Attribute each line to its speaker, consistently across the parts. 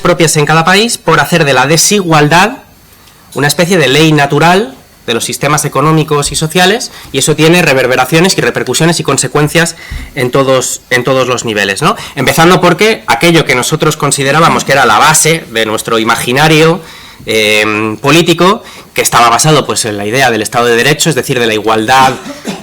Speaker 1: propias en cada país por hacer de la desigualdad una especie de ley natural de los sistemas económicos y sociales, y eso tiene reverberaciones y repercusiones y consecuencias en todos los niveles, ¿no? Empezando porque aquello que nosotros considerábamos que era la base de nuestro imaginario político, que estaba basado pues en la idea del Estado de Derecho, es decir, de la igualdad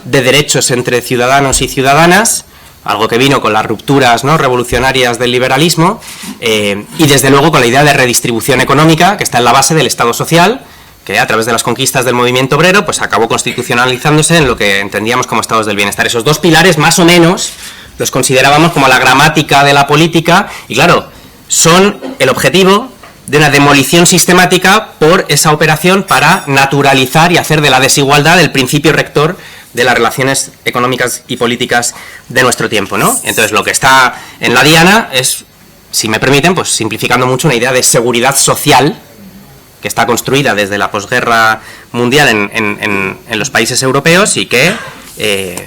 Speaker 1: de derechos entre ciudadanos y ciudadanas, algo que vino con las rupturas, ¿no?, revolucionarias del liberalismo, y desde luego con la idea de redistribución económica, que está en la base del Estado social, que a través de las conquistas del movimiento obrero pues acabó constitucionalizándose en lo que entendíamos como estados del bienestar. Esos dos pilares, más o menos, los considerábamos como la gramática de la política, y claro, son el objetivo de una demolición sistemática por esa operación para naturalizar y hacer de la desigualdad el principio rector de las relaciones económicas y políticas de nuestro tiempo, ¿no? Entonces, lo que está en la diana es, si me permiten, pues simplificando mucho, una idea de seguridad social que está construida desde la posguerra mundial en los países europeos y que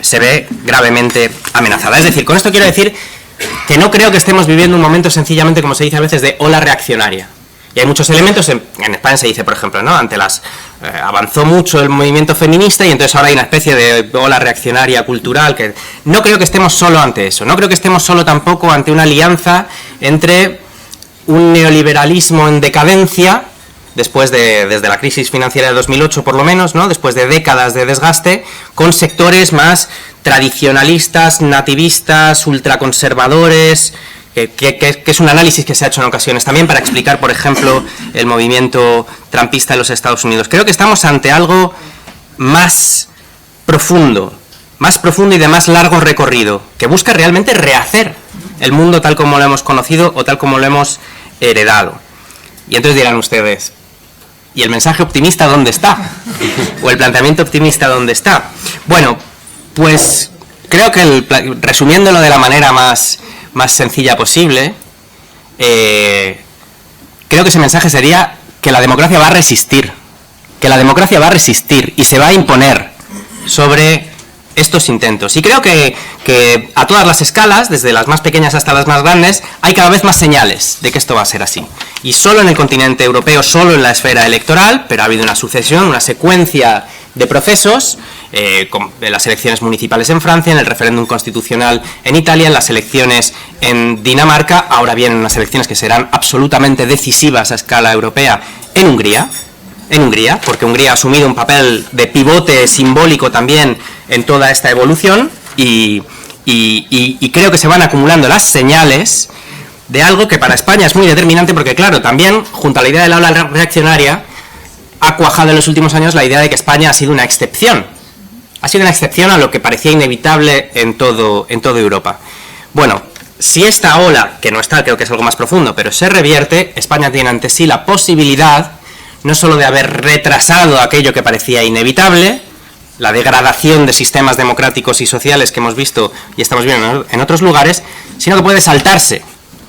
Speaker 1: se ve gravemente amenazada. Es decir, con esto quiero decir que no creo que estemos viviendo un momento sencillamente, como se dice a veces, de ola reaccionaria. Y hay muchos elementos, en España se dice, por ejemplo, ¿no?, ante las avanzó mucho el movimiento feminista y entonces ahora hay una especie de ola reaccionaria cultural, que no creo que estemos solo ante eso, no creo que estemos solo tampoco ante una alianza entre un neoliberalismo en decadencia, desde la crisis financiera de 2008 por lo menos, ¿no?, después de décadas de desgaste, con sectores más tradicionalistas, nativistas, ultraconservadores, que es un análisis que se ha hecho en ocasiones también para explicar, por ejemplo, el movimiento trumpista en los Estados Unidos. Creo que estamos ante algo más profundo y de más largo recorrido, que busca realmente rehacer el mundo tal como lo hemos conocido o tal como lo hemos heredado. Y entonces dirán ustedes, ¿y el mensaje optimista dónde está? ¿O el planteamiento optimista dónde está? Bueno, pues creo que, resumiéndolo de la manera más sencilla posible, creo que ese mensaje sería que la democracia va a resistir, y se va a imponer sobre estos intentos. Y creo que a todas las escalas, desde las más pequeñas hasta las más grandes, hay cada vez más señales de que esto va a ser así. Y solo en el continente europeo, solo en la esfera electoral, pero ha habido una sucesión, una secuencia de procesos, en las elecciones municipales en Francia, en el referéndum constitucional en Italia, en las elecciones en Dinamarca, ahora vienen unas elecciones que serán absolutamente decisivas a escala europea en Hungría, porque Hungría ha asumido un papel de pivote simbólico también en toda esta evolución, y creo que se van acumulando las señales de algo que para España es muy determinante, porque claro, también, junto a la idea de la ola reaccionaria, ha cuajado en los últimos años la idea de que España ha sido una excepción. Ha sido una excepción a lo que parecía inevitable en toda Europa. Bueno, si esta ola, que no está, creo que es algo más profundo, pero se revierte, España tiene ante sí la posibilidad no solo de haber retrasado aquello que parecía inevitable, la degradación de sistemas democráticos y sociales que hemos visto y estamos viendo en otros lugares, sino que puede saltarse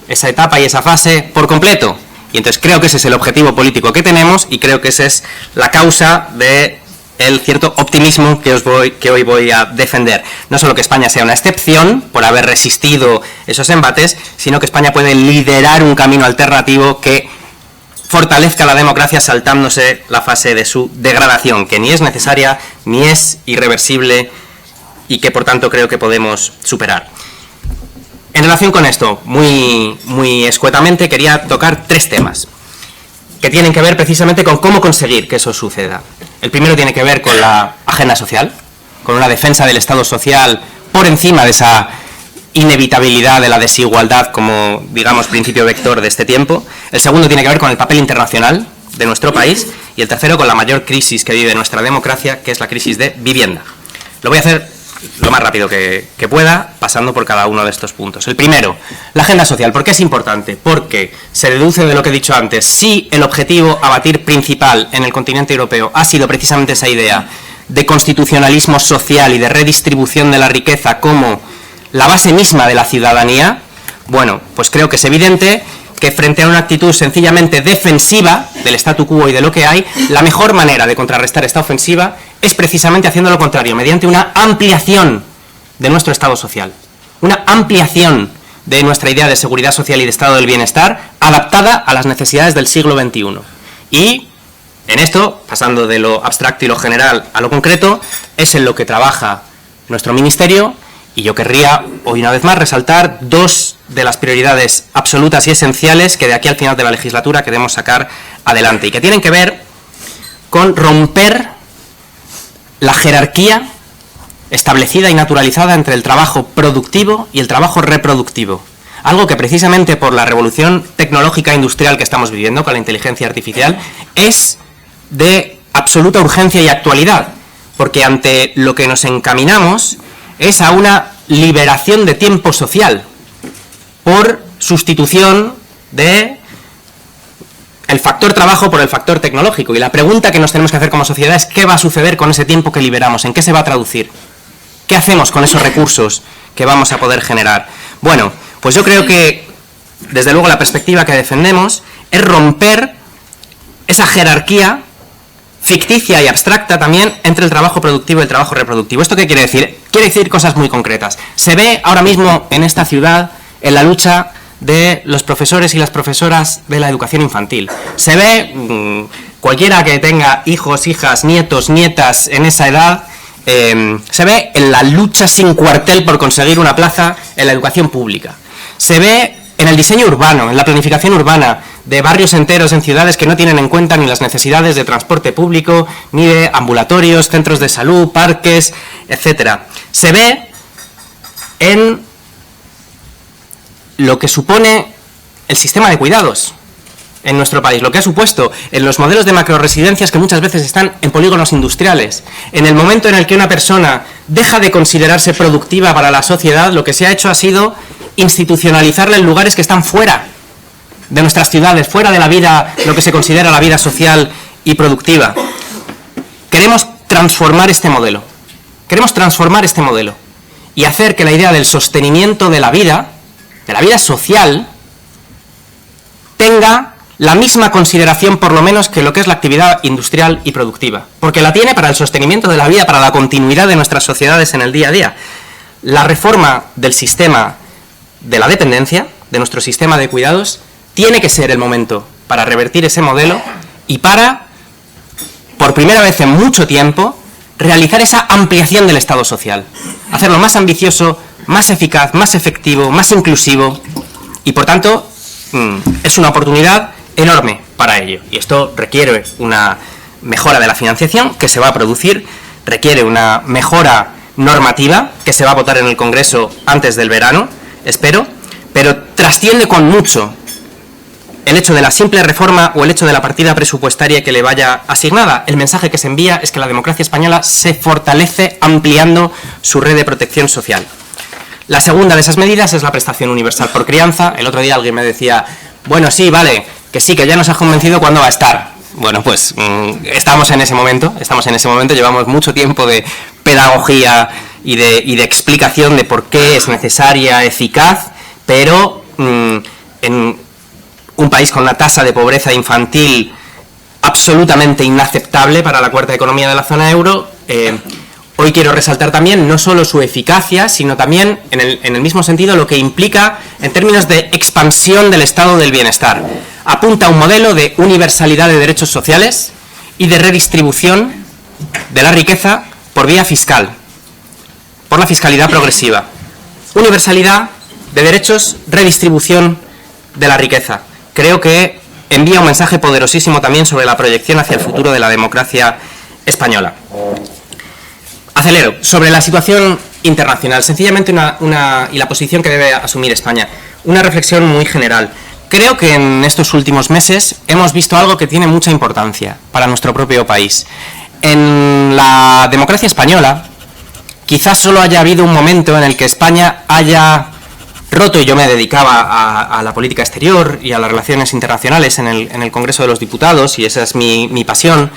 Speaker 1: esa etapa y esa fase por completo. Y entonces creo que ese es el objetivo político que tenemos, y creo que esa es la causa de el cierto optimismo que hoy voy a defender. No solo que España sea una excepción por haber resistido esos embates, sino que España puede liderar un camino alternativo que fortalezca la democracia saltándose la fase de su degradación, que ni es necesaria ni es irreversible y que por tanto creo que podemos superar. En relación con esto, muy escuetamente, quería tocar 3 temas que tienen que ver precisamente con cómo conseguir que eso suceda. El primero tiene que ver con la agenda social, con una defensa del Estado social por encima de esa inevitabilidad de la desigualdad como, digamos, principio vector de este tiempo. El segundo tiene que ver con el papel internacional de nuestro país, y el tercero con la mayor crisis que vive nuestra democracia, que es la crisis de vivienda. Lo voy a hacer lo más rápido que pueda, pasando por cada uno de estos puntos. El primero, la agenda social. ¿Por qué es importante? Porque se deduce de lo que he dicho antes. Si el objetivo a batir principal en el continente europeo ha sido precisamente esa idea de constitucionalismo social y de redistribución de la riqueza como la base misma de la ciudadanía, bueno, pues creo que es evidente que frente a una actitud sencillamente defensiva del statu quo y de lo que hay, la mejor manera de contrarrestar esta ofensiva es precisamente haciendo lo contrario, mediante una ampliación de nuestro Estado social, una ampliación de nuestra idea de seguridad social y de estado del bienestar, adaptada a las necesidades del siglo XXI. Y en esto, pasando de lo abstracto y lo general a lo concreto, es en lo que trabaja nuestro ministerio, y yo querría, hoy una vez más, resaltar dos de las prioridades absolutas y esenciales que de aquí al final de la legislatura queremos sacar adelante, y que tienen que ver con romper la jerarquía establecida y naturalizada entre el trabajo productivo y el trabajo reproductivo. Algo que precisamente por la revolución tecnológica e industrial que estamos viviendo con la inteligencia artificial es de absoluta urgencia y actualidad, porque ante lo que nos encaminamos es a una liberación de tiempo social por sustitución de el factor trabajo por el factor tecnológico. Y la pregunta que nos tenemos que hacer como sociedad es ¿qué va a suceder con ese tiempo que liberamos? ¿En qué se va a traducir? ¿Qué hacemos con esos recursos que vamos a poder generar? Bueno, pues yo creo que, desde luego, la perspectiva que defendemos es romper esa jerarquía ficticia y abstracta también entre el trabajo productivo y el trabajo reproductivo. ¿Esto qué quiere decir? Quiere decir cosas muy concretas. Se ve ahora mismo en esta ciudad en la lucha de los profesores y las profesoras de la educación infantil. Se ve, cualquiera que tenga hijos, hijas, nietos, nietas en esa edad, se ve en la lucha sin cuartel por conseguir una plaza en la educación pública. Se ve en el diseño urbano, en la planificación urbana, de barrios enteros en ciudades que no tienen en cuenta ni las necesidades de transporte público, ni de ambulatorios, centros de salud, parques, etc. Se ve en lo que supone el sistema de cuidados en nuestro país, lo que ha supuesto en los modelos de macroresidencias que muchas veces están en polígonos industriales. En el momento en el que una persona deja de considerarse productiva para la sociedad, lo que se ha hecho ha sido institucionalizarla en lugares que están fuera de nuestras ciudades, fuera de la vida, lo que se considera la vida social y productiva. Queremos transformar este modelo. Queremos transformar este modelo y hacer que la idea del sostenimiento de la vida social, tenga la misma consideración, por lo menos, que lo que es la actividad industrial y productiva. Porque la tiene para el sostenimiento de la vida, para la continuidad de nuestras sociedades en el día a día. La reforma del sistema de la dependencia, de nuestro sistema de cuidados, tiene que ser el momento para revertir ese modelo y para, por primera vez en mucho tiempo, realizar esa ampliación del Estado social. Hacerlo más ambicioso, más eficaz, más efectivo, más inclusivo y, por tanto, es una oportunidad enorme para ello. Y esto requiere una mejora de la financiación que se va a producir, requiere una mejora normativa que se va a votar en el Congreso antes del verano, espero, pero trasciende con mucho el hecho de la simple reforma o el hecho de la partida presupuestaria que le vaya asignada. El mensaje que se envía es que la democracia española se fortalece ampliando su red de protección social. La segunda de esas medidas es la prestación universal por crianza. El otro día alguien me decía, bueno, sí, vale, que sí, que ya nos has convencido, ¿cuándo va a estar? Bueno, pues estamos en ese momento, llevamos mucho tiempo de pedagogía y de explicación de por qué es necesaria, eficaz, pero en un país con una tasa de pobreza infantil absolutamente inaceptable para la cuarta economía de la zona euro, hoy quiero resaltar también no solo su eficacia, sino también, en el mismo sentido, lo que implica en términos de expansión del estado del bienestar. Apunta a un modelo de universalidad de derechos sociales y de redistribución de la riqueza por vía fiscal, por la fiscalidad progresiva. Universalidad de derechos, redistribución de la riqueza. Creo que envía un mensaje poderosísimo también sobre la proyección hacia el futuro de la democracia española. Acelero. Sobre la situación internacional, sencillamente y la posición que debe asumir España. Una reflexión muy general. Creo que en estos últimos meses hemos visto algo que tiene mucha importancia para nuestro propio país. En la democracia española, quizás solo haya habido un momento en el que España haya roto, y yo me dedicaba a la política exterior y a las relaciones internacionales en el Congreso de los Diputados, y esa es mi pasión.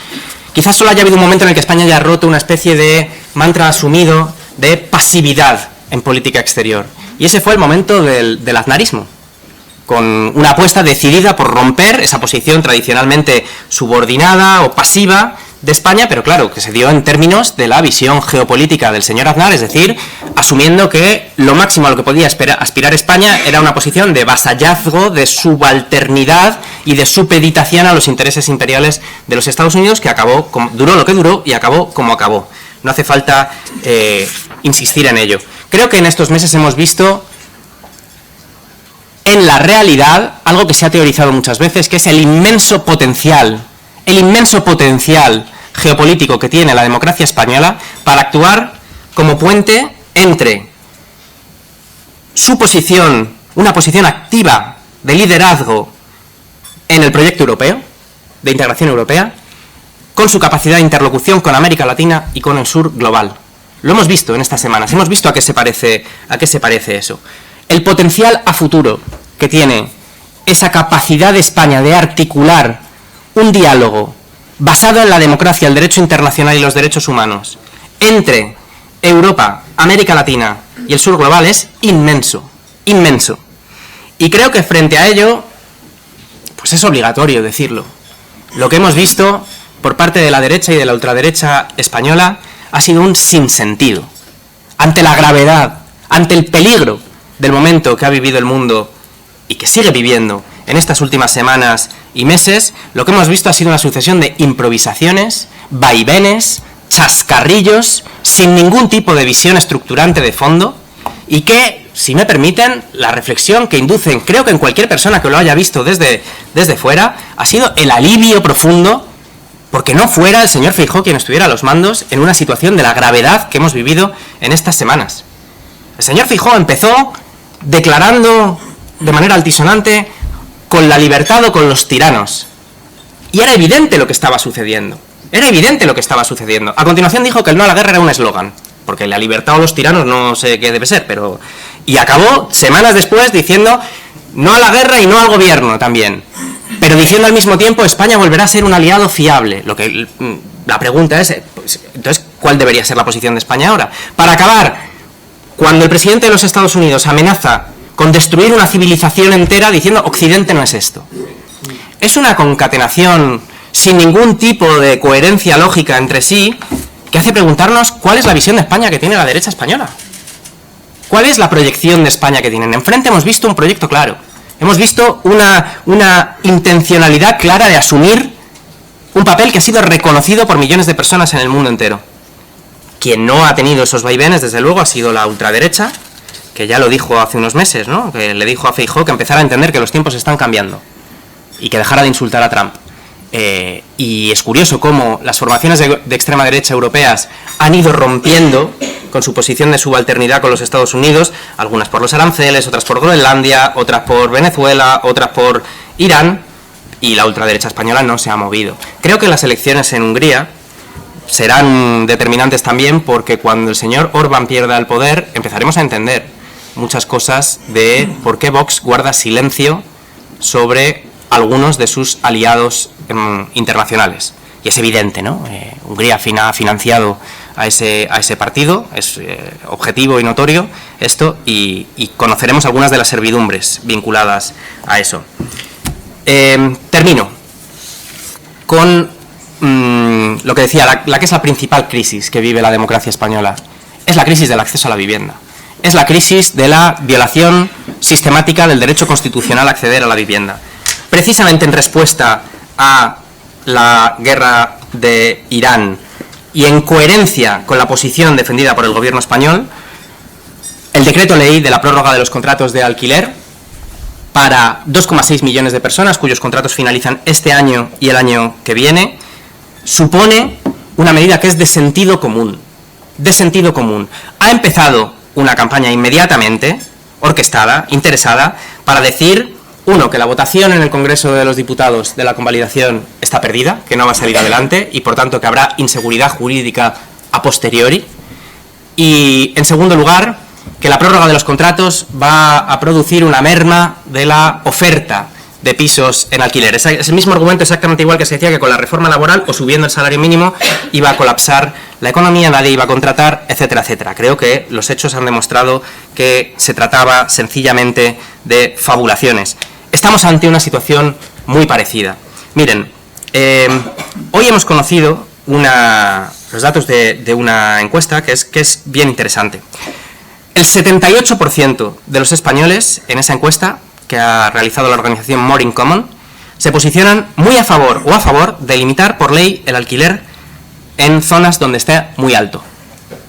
Speaker 1: Quizás solo haya habido un momento en el que España haya roto una especie de mantra asumido de pasividad en política exterior. Y ese fue el momento del aznarismo, con una apuesta decidida por romper esa posición tradicionalmente subordinada o pasiva de España, pero claro, que se dio en términos de la visión geopolítica del señor Aznar, es decir, asumiendo que lo máximo a lo que podía aspirar España era una posición de vasallazgo, de subalternidad y de supeditación a los intereses imperiales de los Estados Unidos, que acabó, duró lo que duró y acabó como acabó. No hace falta insistir en ello. Creo que en estos meses hemos visto en la realidad algo que se ha teorizado muchas veces, que es el inmenso potencial geopolítico que tiene la democracia española para actuar como puente entre su posición, una posición activa de liderazgo en el proyecto europeo, de integración europea, con su capacidad de interlocución con América Latina y con el sur global. Lo hemos visto en estas semanas, hemos visto a qué se parece eso. El potencial a futuro que tiene esa capacidad de España de articular un diálogo basado en la democracia, el derecho internacional y los derechos humanos entre Europa, América Latina y el sur global es inmenso, inmenso. Y creo que frente a ello, pues es obligatorio decirlo. Lo que hemos visto por parte de la derecha y de la ultraderecha española ha sido un sinsentido. Ante la gravedad, ante el peligro del momento que ha vivido el mundo y que sigue viviendo en estas últimas semanas y meses, lo que hemos visto ha sido una sucesión de improvisaciones, vaivenes, chascarrillos, sin ningún tipo de visión estructurante de fondo, y que, si me permiten, la reflexión que inducen, creo que en cualquier persona que lo haya visto desde fuera, ha sido el alivio profundo, porque no fuera el señor Feijóo quien estuviera a los mandos en una situación de la gravedad que hemos vivido en estas semanas. El señor Feijóo empezó declarando de manera altisonante con la libertad o con los tiranos. Y era evidente lo que estaba sucediendo. Era evidente lo que estaba sucediendo. A continuación dijo que el no a la guerra era un eslogan, porque la libertad o los tiranos no sé qué debe ser, pero... Y acabó semanas después diciendo no a la guerra y no al gobierno también. Pero diciendo al mismo tiempo España volverá a ser un aliado fiable. Lo que la pregunta es, pues, entonces, ¿cuál debería ser la posición de España ahora? Para acabar, cuando el presidente de los Estados Unidos amenaza con destruir una civilización entera diciendo Occidente no es esto. Es una concatenación sin ningún tipo de coherencia lógica entre sí que hace preguntarnos cuál es la visión de España que tiene la derecha española. ¿Cuál es la proyección de España que tienen? Enfrente hemos visto un proyecto claro. Hemos visto una intencionalidad clara de asumir un papel que ha sido reconocido por millones de personas en el mundo entero. Quien no ha tenido esos vaivenes, desde luego, ha sido la ultraderecha, que ya lo dijo hace unos meses, ¿no? Que le dijo a Feijóo que empezara a entender que los tiempos están cambiando y que dejara de insultar a Trump. Y es curioso cómo las formaciones de extrema derecha europeas han ido rompiendo con su posición de subalternidad con los Estados Unidos, algunas por los aranceles, otras por Groenlandia, otras por Venezuela, otras por Irán, y la ultraderecha española no se ha movido. Creo que las elecciones en Hungría serán determinantes también, porque cuando el señor Orbán pierda el poder empezaremos a entender muchas cosas de por qué Vox guarda silencio sobre algunos de sus aliados internacionales. Y es evidente, ¿no? Hungría ha financiado a ese partido, es objetivo y notorio esto, y conoceremos algunas de las servidumbres vinculadas a eso. Termino con lo que decía, la que es la principal crisis que vive la democracia española. Es la crisis del acceso a la vivienda. Es la crisis de la violación sistemática del derecho constitucional a acceder a la vivienda. Precisamente en respuesta a la guerra de Irán y en coherencia con la posición defendida por el gobierno español, el decreto ley de la prórroga de los contratos de alquiler para 2,6 millones de personas cuyos contratos finalizan este año y el año que viene, supone una medida que es de sentido común. De sentido común. Ha empezado una campaña inmediatamente orquestada, interesada, para decir, uno, que la votación en el Congreso de los Diputados de la convalidación está perdida, que no va a salir adelante y por tanto que habrá inseguridad jurídica a posteriori. Y en segundo lugar, que la prórroga de los contratos va a producir una merma de la oferta de pisos en alquiler. Es el mismo argumento exactamente igual que se decía que con la reforma laboral o subiendo el salario mínimo iba a colapsar la economía, nadie iba a contratar, etcétera, etcétera. Creo que los hechos han demostrado que se trataba sencillamente de fabulaciones. Estamos ante una situación muy parecida. Miren, hoy hemos conocido los datos de una encuesta que es bien interesante. El 78% de los españoles en esa encuesta que ha realizado la organización More in Common se posicionan muy a favor o a favor de limitar por ley el alquiler en zonas donde esté muy alto.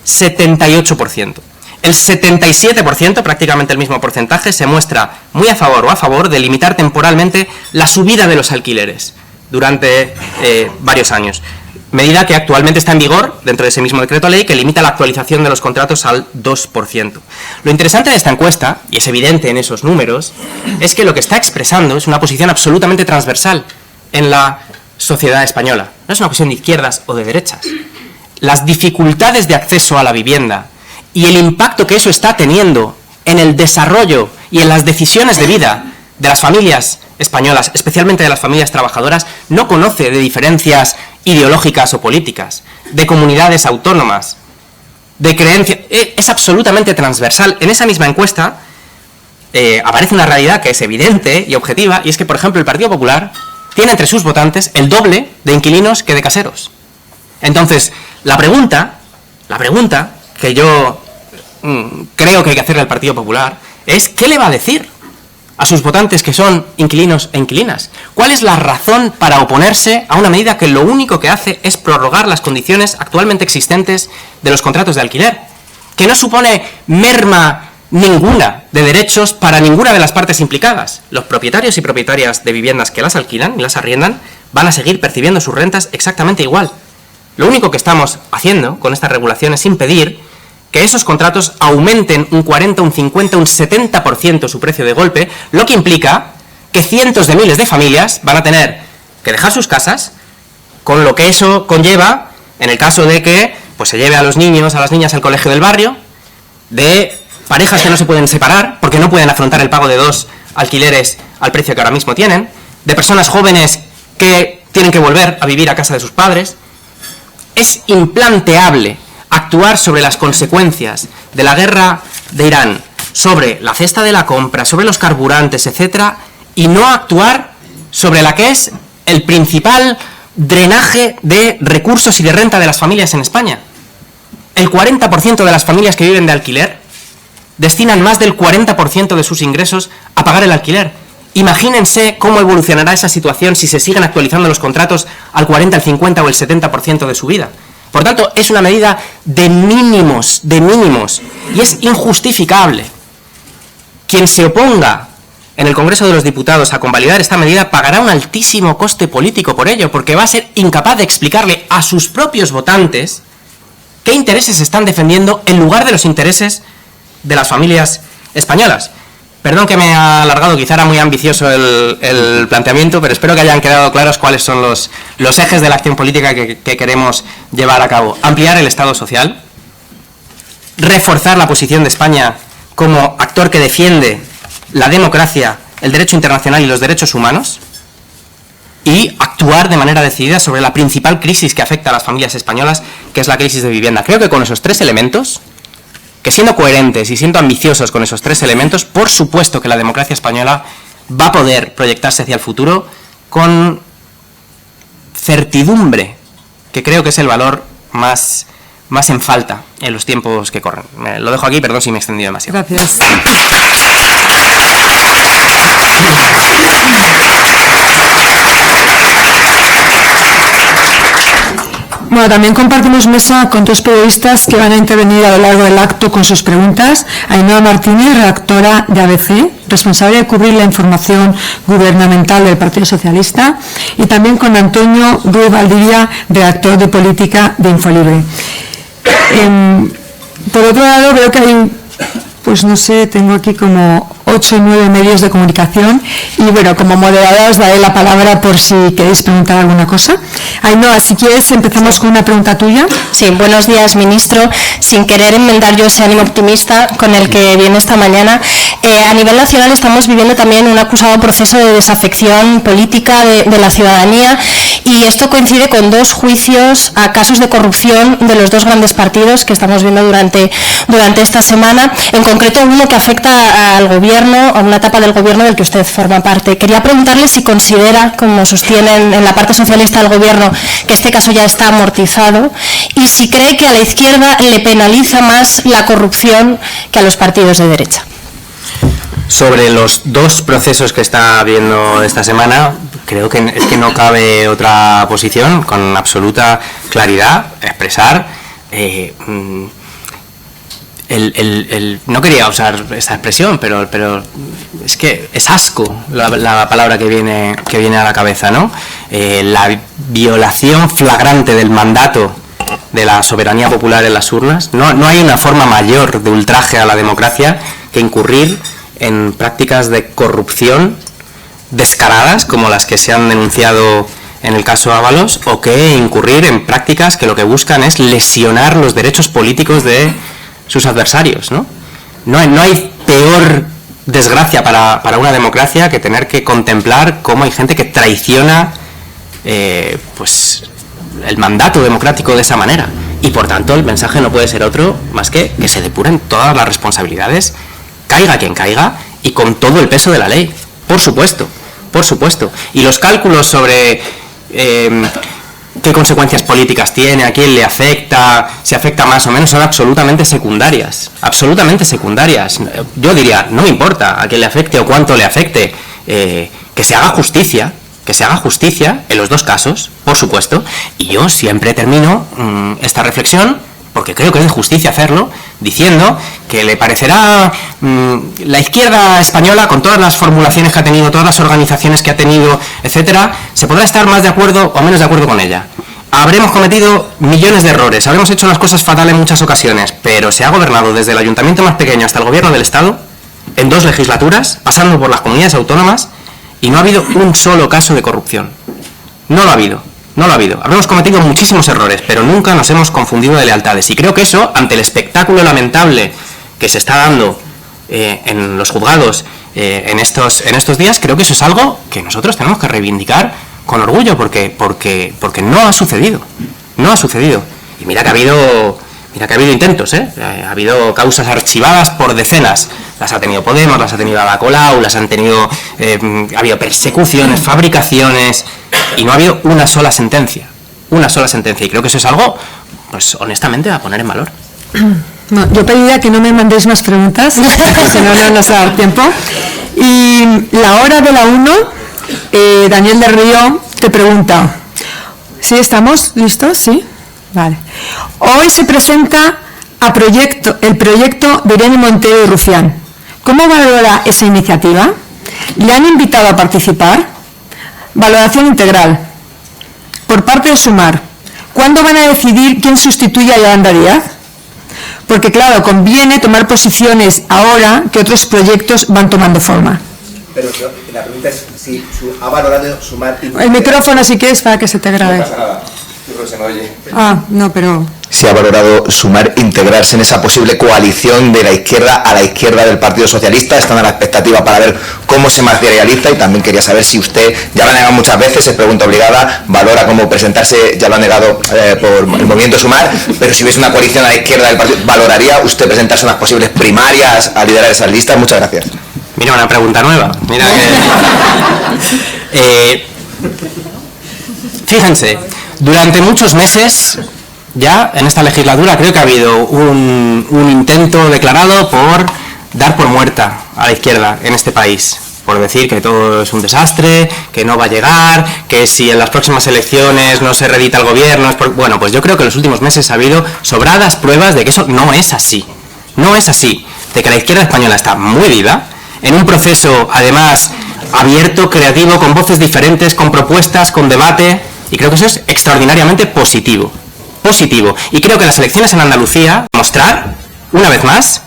Speaker 1: 78%. El 77%, prácticamente el mismo porcentaje, se muestra muy a favor o a favor de limitar temporalmente la subida de los alquileres durante varios años. Medida que actualmente está en vigor dentro de ese mismo decreto ley, que limita la actualización de los contratos al 2%. Lo interesante de esta encuesta, y es evidente en esos números, es que lo que está expresando es una posición absolutamente transversal en la sociedad española. No es una cuestión de izquierdas o de derechas. Las dificultades de acceso a la vivienda y el impacto que eso está teniendo en el desarrollo y en las decisiones de vida de las familias españolas, especialmente de las familias trabajadoras, no conoce de diferencias ideológicas o políticas, de comunidades autónomas, de creencias. Es absolutamente transversal. En esa misma encuesta aparece una realidad que es evidente y objetiva, y es que, por ejemplo, el Partido Popular tiene entre sus votantes el doble de inquilinos que de caseros. Entonces, la pregunta que yo creo que hay que hacerle al Partido Popular es ¿qué le va a decir a sus votantes que son inquilinos e inquilinas? ¿Cuál es la razón para oponerse a una medida que lo único que hace es prorrogar las condiciones actualmente existentes de los contratos de alquiler? Que no supone merma ninguna de derechos para ninguna de las partes implicadas. Los propietarios y propietarias de viviendas que las alquilan y las arriendan van a seguir percibiendo sus rentas exactamente igual. Lo único que estamos haciendo con esta regulación es impedir que esos contratos aumenten un 40, un 50, un 70% su precio de golpe, lo que implica que cientos de miles de familias van a tener que dejar sus casas, con lo que eso conlleva en el caso de que pues, se lleve a los niños, a las niñas al colegio del barrio, de parejas que no se pueden separar porque no pueden afrontar el pago de 2 alquileres al precio que ahora mismo tienen, de personas jóvenes que tienen que volver a vivir a casa de sus padres. Es implanteable actuar sobre las consecuencias de la guerra de Irán, sobre la cesta de la compra, sobre los carburantes, etcétera, y no actuar sobre la que es el principal drenaje de recursos y de renta de las familias en España. El 40% de las familias que viven de alquiler destinan más del 40% de sus ingresos a pagar el alquiler. Imagínense cómo evolucionará esa situación si se siguen actualizando los contratos al 40, al 50 o el 70% de su vida. Por tanto, es una medida de mínimos, y es injustificable. Quien se oponga en el Congreso de los Diputados a convalidar esta medida pagará un altísimo coste político por ello, porque va a ser incapaz de explicarle a sus propios votantes qué intereses están defendiendo en lugar de los intereses de las familias españolas. Perdón que me ha alargado, quizá era muy ambicioso el planteamiento, pero espero que hayan quedado claros cuáles son los ejes de la acción política que queremos llevar a cabo. Ampliar el Estado social, reforzar la posición de España como actor que defiende la democracia, el derecho internacional y los derechos humanos, y actuar de manera decidida sobre la principal crisis que afecta a las familias españolas, que es la crisis de vivienda. Creo que con esos 3 elementos, que siendo coherentes y siendo ambiciosos con esos 3 elementos, por supuesto que la democracia española va a poder proyectarse hacia el futuro con certidumbre, que creo que es el valor más en falta en los tiempos que corren. Lo dejo aquí, perdón si me he extendido demasiado.
Speaker 2: Gracias. Bueno, también compartimos mesa con 2 periodistas que van a intervenir a lo largo del acto con sus preguntas. Ainhoa Martínez, redactora de ABC, responsable de cubrir la información gubernamental del Partido Socialista, y también con Antonio Ruiz Valdivia, redactor de política de Infolibre. Por otro lado, veo que hay, pues no sé, tengo aquí como 8 o 9 medios de comunicación, y bueno, como moderadora os daré la palabra por si queréis preguntar alguna cosa. Ainhoa, si quieres empezamos con una pregunta tuya.
Speaker 3: Sí, buenos días, ministro. Sin querer enmendar yo ese ánimo optimista con el que viene esta mañana, a nivel nacional estamos viviendo también un acusado proceso de desafección política de la ciudadanía, y esto coincide con 2 juicios a casos de corrupción de los 2 grandes partidos que estamos viendo durante esta semana, en concreto uno que afecta al gobierno gobierno, o una etapa del gobierno del que usted forma parte. Quería preguntarle si considera, como sostienen en la parte socialista del gobierno, que este caso ya está amortizado, y si cree que a la izquierda le penaliza más la corrupción que a los partidos de derecha.
Speaker 1: Sobre los dos procesos que está habiendo esta semana, creo que es que no cabe otra posición, con absoluta claridad, expresar no quería usar esta expresión, pero es que es asco la palabra que viene a la cabeza, ¿no? La violación flagrante del mandato de la soberanía popular en las urnas. No hay una forma mayor de ultraje a la democracia que incurrir en prácticas de corrupción descaradas, como las que se han denunciado en el caso Ábalos, o que incurrir en prácticas que lo que buscan es lesionar los derechos políticos de sus adversarios, ¿no? No hay peor desgracia para una democracia que tener que contemplar cómo hay gente que traiciona pues el mandato democrático de esa manera. Y por tanto el mensaje no puede ser otro más que se depuren todas las responsabilidades, caiga quien caiga, y con todo el peso de la ley, por supuesto. Y los cálculos sobre qué consecuencias políticas tiene, a quién le afecta, si afecta más o menos, son absolutamente secundarias. Yo diría, no me importa a quién le afecte o cuánto le afecte, que se haga justicia en los dos casos, por supuesto. Y yo siempre termino esta reflexión, porque creo que es de justicia hacerlo, diciendo que le parecerá la izquierda española, con todas las formulaciones que ha tenido, todas las organizaciones que ha tenido, etcétera, se podrá estar más de acuerdo o menos de acuerdo con ella. Habremos cometido millones de errores, habremos hecho las cosas fatal en muchas ocasiones, pero se ha gobernado desde el ayuntamiento más pequeño hasta el gobierno del Estado, en 2 legislaturas, pasando por las comunidades autónomas, y no ha habido un solo caso de corrupción. No lo ha habido. Habremos cometido muchísimos errores, pero nunca nos hemos confundido de lealtades. Y creo que eso, ante el espectáculo lamentable que se está dando en los juzgados en estos días, creo que eso es algo que nosotros tenemos que reivindicar con orgullo, porque no ha sucedido. Y mira que ha habido intentos, ha habido causas archivadas por decenas. Las ha tenido Podemos, las ha tenido Ada Colau, ha habido persecuciones, fabricaciones, y no ha habido una sola sentencia. Y creo que eso es algo, pues honestamente, a poner en valor.
Speaker 2: No, yo pediría que no me mandéis más preguntas, porque si no, no nos va a dar tiempo. Y la hora de la 1, Daniel del Río te pregunta. ¿Sí estamos listos? ¿Sí? Vale. Hoy se presenta el proyecto de Irene Montero y Rufián. ¿Cómo valora esa iniciativa? ¿Le han invitado a participar? Valoración integral. Por parte de Sumar, ¿cuándo van a decidir quién sustituye a Yolanda Díaz? Porque claro, conviene tomar posiciones ahora que otros proyectos van tomando forma.
Speaker 4: Pero la pregunta es si ha valorado Sumar...
Speaker 2: El micrófono sí que es para que se te grabe.
Speaker 4: No pasa nada, yo creo que se me oye.
Speaker 2: No, pero...
Speaker 4: Si ha valorado Sumar integrarse en esa posible coalición de la izquierda a la izquierda del Partido Socialista. Están a la expectativa para ver cómo se materializa, y también quería saber si usted, ya lo ha negado muchas veces, es pregunta obligada, valora cómo presentarse, ya lo ha negado por el movimiento Sumar, pero si hubiese una coalición a la izquierda del partido, ¿valoraría usted presentarse en las posibles primarias a liderar esas listas? Muchas gracias.
Speaker 1: Mira, una pregunta nueva. Mira que... fíjense, durante muchos meses, ya en esta legislatura, creo que ha habido un intento declarado por dar por muerta a la izquierda en este país, por decir que todo es un desastre, que no va a llegar, que si en las próximas elecciones no se reedita el gobierno... Bueno, pues yo creo que en los últimos meses ha habido sobradas pruebas de que eso no es así. De que la izquierda española está muy viva, en un proceso, además, abierto, creativo, con voces diferentes, con propuestas, con debate, y creo que eso es extraordinariamente positivo. Y creo que las elecciones en Andalucía mostrar, una vez más,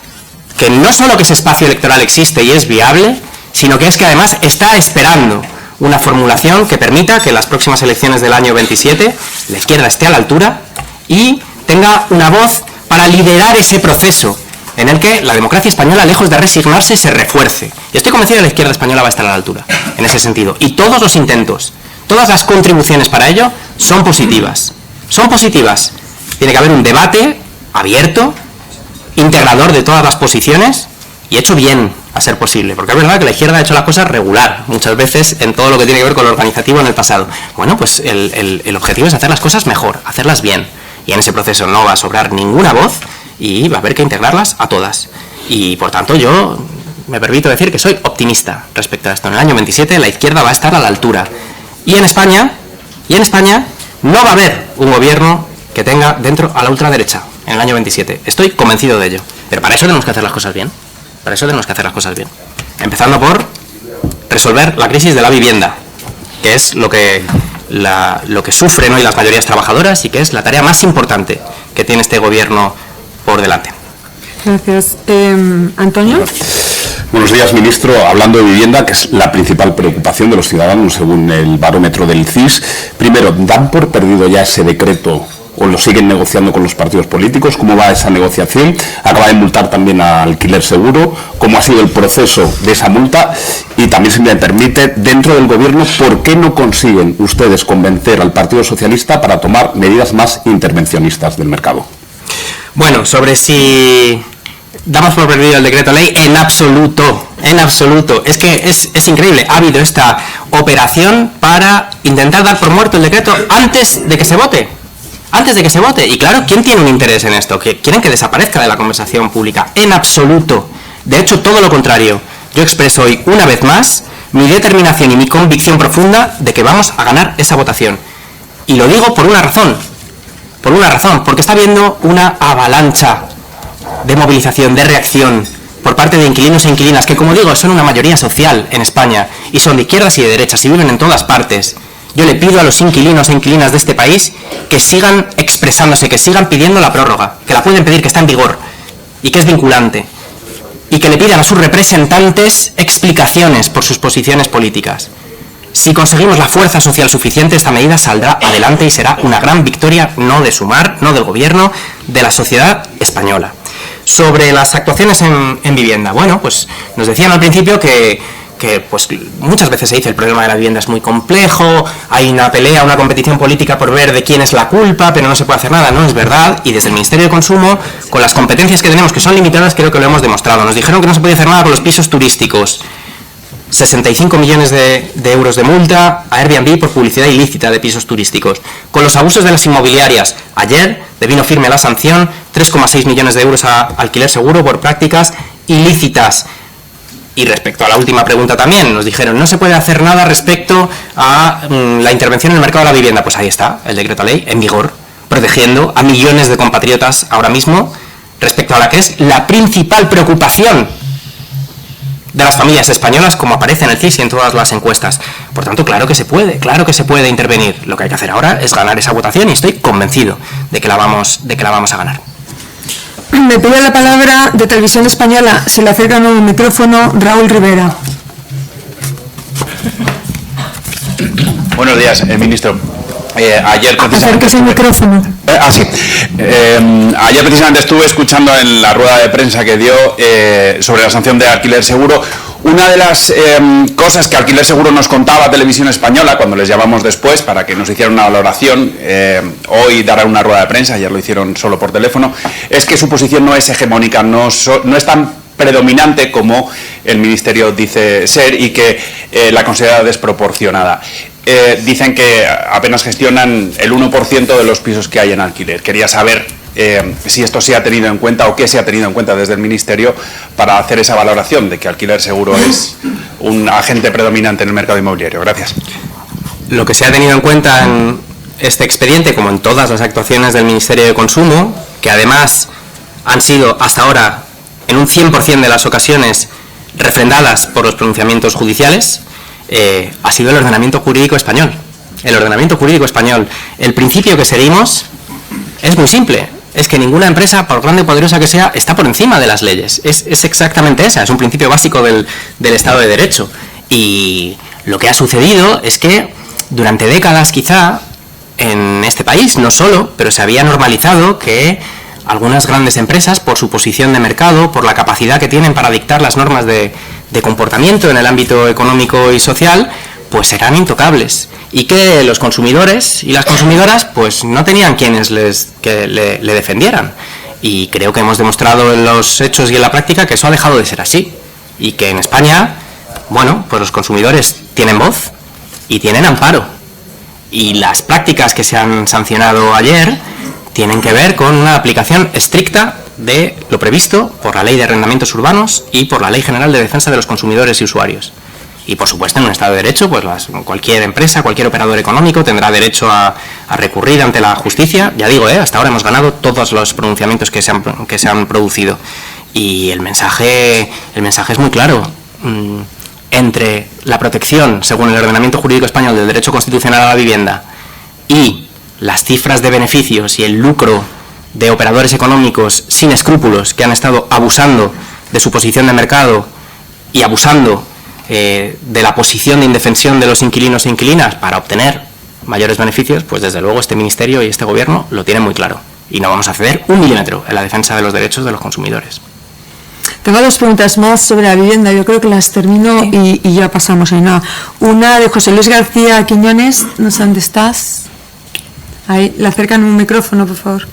Speaker 1: que no solo que ese espacio electoral existe y es viable, sino que es que además está esperando una formulación que permita que en las próximas elecciones del año 27 la izquierda esté a la altura y tenga una voz para liderar ese proceso en el que la democracia española, lejos de resignarse, se refuerce. Y estoy convencido de que la izquierda española va a estar a la altura, en ese sentido. Y todos los intentos, todas las contribuciones para ello son positivas. Tiene que haber un debate abierto, integrador de todas las posiciones, y hecho bien, a ser posible, porque es verdad que la izquierda ha hecho las cosas regular, muchas veces en todo lo que tiene que ver con lo organizativo en el pasado. Bueno, pues el objetivo es hacer las cosas mejor, hacerlas bien, y en ese proceso no va a sobrar ninguna voz y va a haber que integrarlas a todas. Y por tanto yo me permito decir que soy optimista respecto a esto. En el año 27 la izquierda va a estar a la altura. Y en España no va a haber un gobierno que tenga dentro a la ultraderecha en el año 27. Estoy convencido de ello. Pero para eso tenemos que hacer las cosas bien. Empezando por resolver la crisis de la vivienda, que es lo que sufren hoy las mayorías trabajadoras y que es la tarea más importante que tiene este gobierno por delante.
Speaker 2: Gracias. Antonio.
Speaker 5: Buenos días, ministro. Hablando de vivienda, que es la principal preocupación de los ciudadanos según el barómetro del CIS, primero, ¿dan por perdido ya ese decreto o lo siguen negociando con los partidos políticos? ¿Cómo va esa negociación? Acaba de multar también a Alquiler Seguro. ¿Cómo ha sido el proceso de esa multa? Y también, si me permite, dentro del gobierno, ¿por qué no consiguen ustedes convencer al Partido Socialista para tomar medidas más intervencionistas del mercado?
Speaker 1: Bueno, sobre si damos por perdido el decreto ley, en absoluto. Es que es increíble. Ha habido esta operación para intentar dar por muerto el decreto antes de que se vote. Y claro, ¿quién tiene un interés en esto? ¿Que quieren que desaparezca de la conversación pública? En absoluto. De hecho, todo lo contrario. Yo expreso hoy, una vez más, mi determinación y mi convicción profunda de que vamos a ganar esa votación. Y lo digo por una razón, porque está habiendo una avalancha de movilización, de reacción por parte de inquilinos e inquilinas, que, como digo, son una mayoría social en España, y son de izquierdas y de derechas, y viven en todas partes. Yo le pido a los inquilinos e inquilinas de este país que sigan expresándose, que sigan pidiendo la prórroga, que la pueden pedir, que está en vigor, y que es vinculante, y que le pidan a sus representantes explicaciones por sus posiciones políticas. Si conseguimos la fuerza social suficiente, esta medida saldrá adelante y será una gran victoria, no de Sumar, no del gobierno, de la sociedad española. Sobre las actuaciones en vivienda, bueno, pues nos decían al principio que pues muchas veces se dice el problema de la vivienda es muy complejo, hay una pelea, una competición política por ver de quién es la culpa, pero no se puede hacer nada. No es verdad, y desde el Ministerio de Consumo, con las competencias que tenemos, que son limitadas, creo que lo hemos demostrado. Nos dijeron que no se podía hacer nada con los pisos turísticos. 65 millones de euros de multa a Airbnb por publicidad ilícita de pisos turísticos. Con los abusos de las inmobiliarias, ayer devino firme la sanción, 3,6 millones de euros a Alquiler Seguro por prácticas ilícitas. Y respecto a la última pregunta también, nos dijeron no se puede hacer nada respecto a la intervención en el mercado de la vivienda. Pues ahí está, el decreto ley en vigor, protegiendo a millones de compatriotas ahora mismo respecto a la que es la principal preocupación de las familias españolas, como aparece en el CIS y en todas las encuestas. Por tanto, claro que se puede intervenir. Lo que hay que hacer ahora es ganar esa votación y estoy convencido de que la vamos a ganar.
Speaker 2: Me pide la palabra de Televisión Española. Se le acerca un micrófono Raúl Rivera.
Speaker 6: Buenos días, ministro. Ayer
Speaker 2: acérquese el micrófono.
Speaker 6: Ayer precisamente estuve escuchando en la rueda de prensa que dio sobre la sanción de Alquiler Seguro. Una de las cosas que Alquiler Seguro nos contaba a Televisión Española cuando les llamamos después para que nos hicieran una valoración, hoy darán una rueda de prensa, ayer lo hicieron solo por teléfono, es que su posición no es hegemónica, no es tan predominante como el Ministerio dice ser y que la considera desproporcionada. Dicen que apenas gestionan el 1% de los pisos que hay en alquiler. Quería saber si esto se ha tenido en cuenta o qué se ha tenido en cuenta desde el Ministerio para hacer esa valoración de que Alquiler Seguro es un agente predominante en el mercado inmobiliario. Gracias.
Speaker 1: Lo que se ha tenido en cuenta en este expediente, como en todas las actuaciones del Ministerio de Consumo, que además han sido hasta ahora en un 100% de las ocasiones refrendadas por los pronunciamientos judiciales, ha sido el ordenamiento jurídico español. El principio que seguimos es muy simple. Es que ninguna empresa, por grande o poderosa que sea, está por encima de las leyes. Es exactamente esa. Es un principio básico del Estado de Derecho. Y lo que ha sucedido es que durante décadas quizá en este país, no solo, pero se había normalizado que algunas grandes empresas, por su posición de mercado, por la capacidad que tienen para dictar las normas de comportamiento en el ámbito económico y social, pues eran intocables, y que los consumidores y las consumidoras pues no tenían quienes le defendieran. Y creo que hemos demostrado en los hechos y en la práctica que eso ha dejado de ser así. Y que en España, bueno, pues los consumidores tienen voz y tienen amparo. Y las prácticas que se han sancionado ayer tienen que ver con una aplicación estricta de lo previsto por la Ley de Arrendamientos Urbanos y por la Ley General de Defensa de los Consumidores y Usuarios. Y por supuesto, en un Estado de Derecho, pues cualquier empresa, cualquier operador económico tendrá derecho a recurrir ante la justicia. Ya digo, hasta ahora hemos ganado todos los pronunciamientos que se han producido. Y el mensaje es muy claro. Entre la protección, según el ordenamiento jurídico español, del derecho constitucional a la vivienda y las cifras de beneficios y el lucro de operadores económicos sin escrúpulos que han estado abusando de su posición de mercado y abusando de la posición de indefensión de los inquilinos e inquilinas para obtener mayores beneficios, pues desde luego este Ministerio y este Gobierno lo tienen muy claro. Y no vamos a ceder un milímetro en la defensa de los derechos de los consumidores.
Speaker 2: Tengo dos preguntas más sobre la vivienda, yo creo que las termino y ya pasamos a nada. Una de José Luis García Quiñones, no sé dónde estás. Ahí, le acercan un micrófono, por favor.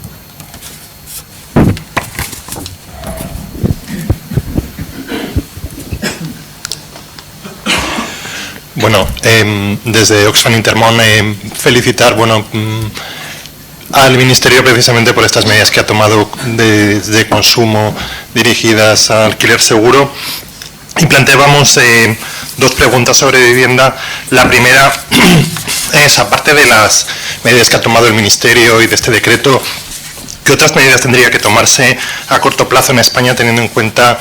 Speaker 7: Bueno, desde Oxfam Intermón felicitar al Ministerio precisamente por estas medidas que ha tomado de consumo dirigidas al alquiler seguro. Y planteábamos dos preguntas sobre vivienda. La primera es, aparte de las medidas que ha tomado el Ministerio y de este decreto, ¿qué otras medidas tendría que tomarse a corto plazo en España, teniendo en cuenta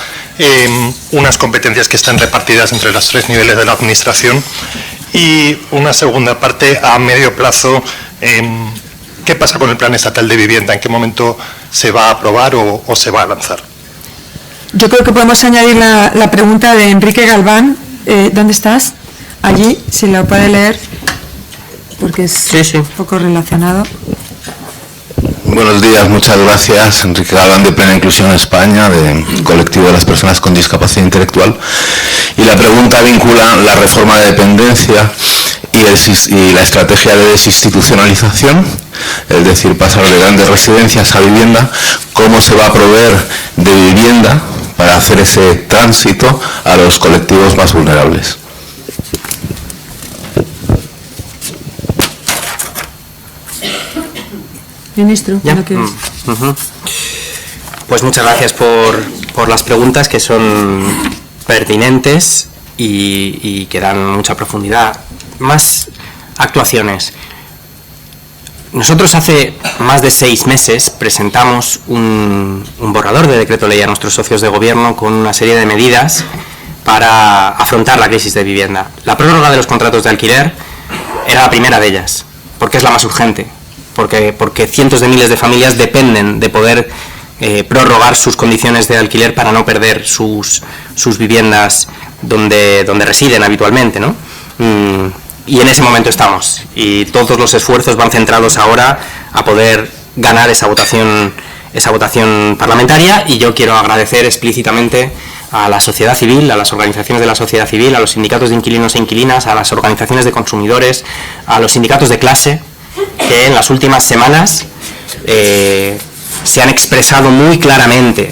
Speaker 7: unas competencias que están repartidas entre los tres niveles de la Administración? Y una segunda parte, a medio plazo, ¿qué pasa con el Plan Estatal de Vivienda? ¿En qué momento se va a aprobar o se va a lanzar?
Speaker 2: Yo creo que podemos añadir la pregunta de Enrique Galván. ¿Dónde estás? Allí, si la puede leer, porque es un poco relacionado.
Speaker 8: Buenos días, muchas gracias. Enrique Galván, de Plena Inclusión España, del colectivo de las personas con discapacidad intelectual. Y la pregunta vincula la reforma de dependencia y la estrategia de desinstitucionalización, es decir, pasar de grandes residencias a vivienda. ¿Cómo se va a proveer de vivienda para hacer ese tránsito a los colectivos más vulnerables?
Speaker 2: Ministro,
Speaker 1: ¿Ya?
Speaker 2: ¿no quieres?
Speaker 1: Pues muchas gracias por las preguntas, que son pertinentes y que dan mucha profundidad. Más actuaciones. Nosotros hace más de 6 meses presentamos un borrador de decreto ley a nuestros socios de gobierno con una serie de medidas para afrontar la crisis de vivienda. La prórroga de los contratos de alquiler era la primera de ellas, porque es la más urgente. Porque cientos de miles de familias dependen de poder prorrogar sus condiciones de alquiler para no perder sus viviendas donde residen habitualmente, ¿no? Y en ese momento estamos, y todos los esfuerzos van centrados ahora a poder ganar esa votación parlamentaria. Y yo quiero agradecer explícitamente a la sociedad civil, a las organizaciones de la sociedad civil, a los sindicatos de inquilinos e inquilinas, a las organizaciones de consumidores, a los sindicatos de clase, que en las últimas semanas se han expresado muy claramente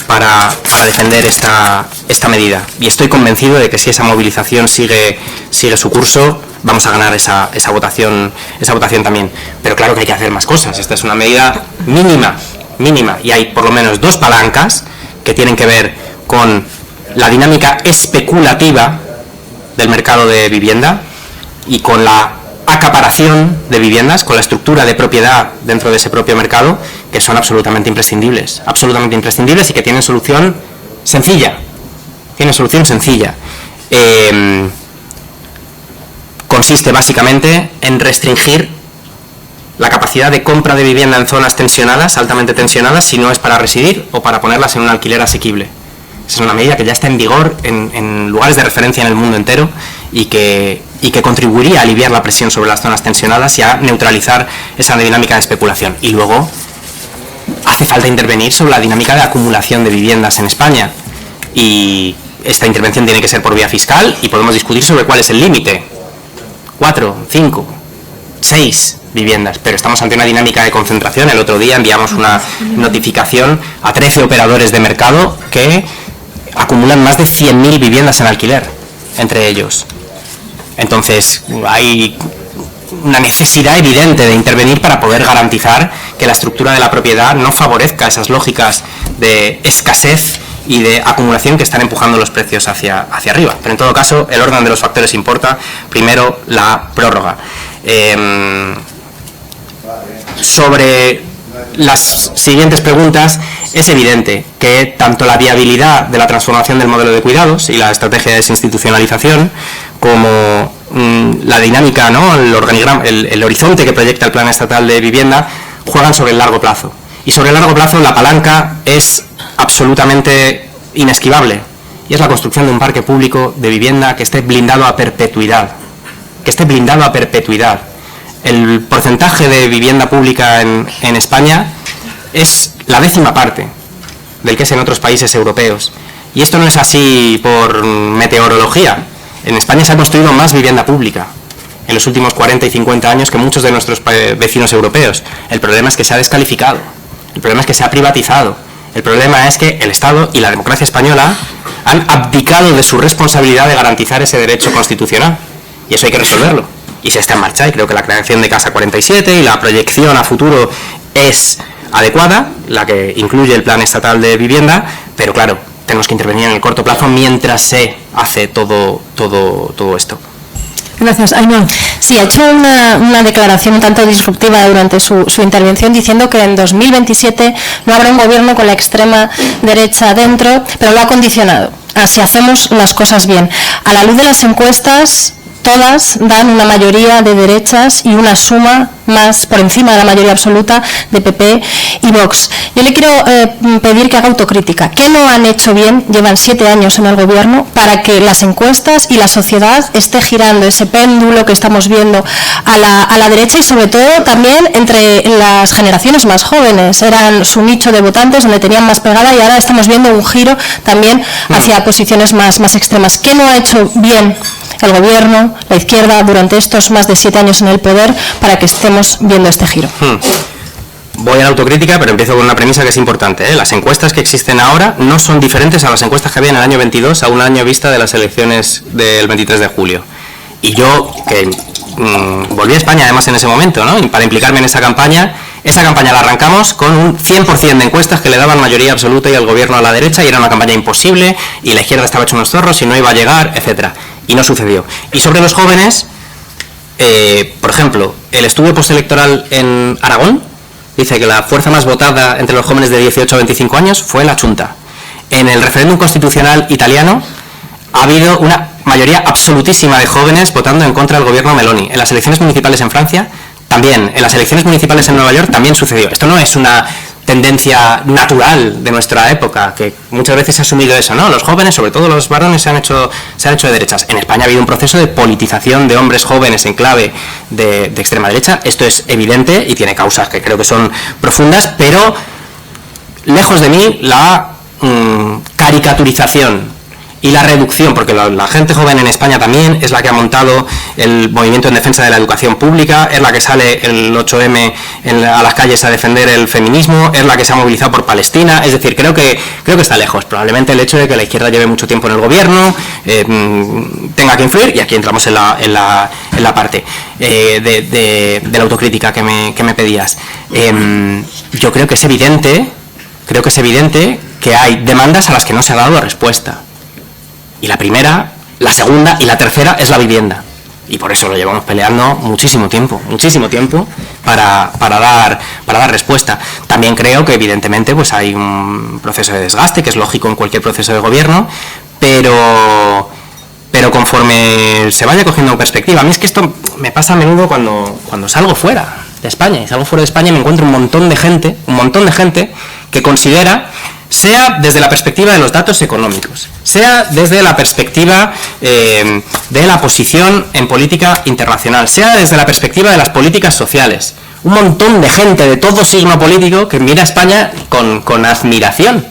Speaker 1: para defender esta medida. Y estoy convencido de que si esa movilización sigue su curso, vamos a ganar esa votación también. Pero claro que hay que hacer más cosas. Esta es una medida mínima, y hay por lo menos 2 palancas que tienen que ver con la dinámica especulativa del mercado de vivienda y con la acaparación de viviendas, con la estructura de propiedad dentro de ese propio mercado, que son absolutamente imprescindibles y que tienen solución sencilla. Consiste básicamente en restringir la capacidad de compra de vivienda en zonas tensionadas, altamente tensionadas, si no es para residir o para ponerlas en un alquiler asequible. Es una medida que ya está en vigor en lugares de referencia en el mundo entero y que contribuiría a aliviar la presión sobre las zonas tensionadas y a neutralizar esa dinámica de especulación. Y luego hace falta intervenir sobre la dinámica de acumulación de viviendas en España. Y esta intervención tiene que ser por vía fiscal, y podemos discutir sobre cuál es el límite. 4, 5, 6 viviendas, pero estamos ante una dinámica de concentración. El otro día enviamos una notificación a 13 operadores de mercado que acumulan más de 100.000 viviendas en alquiler, entre ellos. Entonces, hay una necesidad evidente de intervenir para poder garantizar que la estructura de la propiedad no favorezca esas lógicas de escasez y de acumulación que están empujando los precios hacia arriba. Pero en todo caso, el orden de los factores importa. Primero, la prórroga. Sobre las siguientes preguntas, es evidente que tanto la viabilidad de la transformación del modelo de cuidados y la estrategia de desinstitucionalización, como la dinámica, ¿no?, el organigrama, el horizonte que proyecta el Plan Estatal de Vivienda, juegan sobre el largo plazo. Y sobre el largo plazo la palanca es absolutamente inesquivable, y es la construcción de un parque público de vivienda que esté blindado a perpetuidad. El porcentaje de vivienda pública en España es la 10ª parte del que es en otros países europeos. Y esto no es así por meteorología. En España se ha construido más vivienda pública en los últimos 40 y 50 años que muchos de nuestros vecinos europeos. El problema es que se ha descalificado, el problema es que se ha privatizado, el problema es que el Estado y la democracia española han abdicado de su responsabilidad de garantizar ese derecho constitucional. Y eso hay que resolverlo. Y se está en marcha, y creo que la creación de Casa 47 y la proyección a futuro es adecuada, la que incluye el Plan Estatal de Vivienda, pero claro, tenemos que intervenir en el corto plazo mientras se hace todo esto.
Speaker 2: Gracias. Ainhoa.
Speaker 3: Sí, ha hecho una declaración un tanto disruptiva durante su intervención, diciendo que en 2027 no habrá un gobierno con la extrema derecha dentro, pero lo ha condicionado a si hacemos las cosas bien. A la luz de las encuestas, todas dan una mayoría de derechas y una suma más por encima de la mayoría absoluta de PP y Vox. Yo le quiero pedir que haga autocrítica. ¿Qué no han hecho bien? Llevan 7 años en el gobierno para que las encuestas y la sociedad esté girando ese péndulo que estamos viendo a la derecha, y sobre todo también entre las generaciones más jóvenes. Eran su nicho de votantes donde tenían más pegada, y ahora estamos viendo un giro también hacia posiciones más extremas. ¿Qué no ha hecho bien el gobierno, la izquierda, durante estos más de 7 años en el poder para que estemos viendo este giro?
Speaker 1: Voy a la autocrítica, pero empiezo con una premisa que es importante, ¿eh? Las encuestas que existen ahora no son diferentes a las encuestas que había en el año 22, a un año vista de las elecciones del 23 de julio. Y yo, que volví a España además en ese momento, ¿no?, para implicarme en esa campaña la arrancamos con un 100% de encuestas que le daban mayoría absoluta y al gobierno a la derecha, y era una campaña imposible, y la izquierda estaba hecho unos zorros y no iba a llegar, etcétera. Y no sucedió. Y sobre los jóvenes, por ejemplo, el estudio postelectoral en Aragón dice que la fuerza más votada entre los jóvenes de 18 a 25 años fue la Chunta. En el referéndum constitucional italiano ha habido una mayoría absolutísima de jóvenes votando en contra del gobierno Meloni. En las elecciones municipales en Francia también. En las elecciones municipales en Nueva York también sucedió. Esto no es una tendencia natural de nuestra época, que muchas veces se ha asumido eso, ¿no? Los jóvenes, sobre todo los varones, se han hecho de derechas. En España ha habido un proceso de politización de hombres jóvenes en clave de extrema derecha. Esto es evidente y tiene causas que creo que son profundas, pero lejos de mí la caricaturización y la reducción, porque la gente joven en España también es la que ha montado el movimiento en defensa de la educación pública, es la que sale el 8M a las calles a defender el feminismo, es la que se ha movilizado por Palestina. Es decir, creo que está lejos. Probablemente el hecho de que la izquierda lleve mucho tiempo en el gobierno tenga que influir, y aquí entramos en la parte de la autocrítica que me pedías. Yo creo que es evidente que hay demandas a las que no se ha dado respuesta. Y la primera, la segunda y la tercera es la vivienda. Y por eso lo llevamos peleando muchísimo tiempo para dar respuesta. También creo que evidentemente pues hay un proceso de desgaste, que es lógico en cualquier proceso de gobierno, pero conforme se vaya cogiendo perspectiva. A mí es que esto me pasa a menudo cuando salgo fuera de España. Y salgo fuera de España y me encuentro un montón de gente que considera, sea desde la perspectiva de los datos económicos, sea desde la perspectiva de la posición en política internacional, sea desde la perspectiva de las políticas sociales, un montón de gente de todo signo político que mira a España con admiración.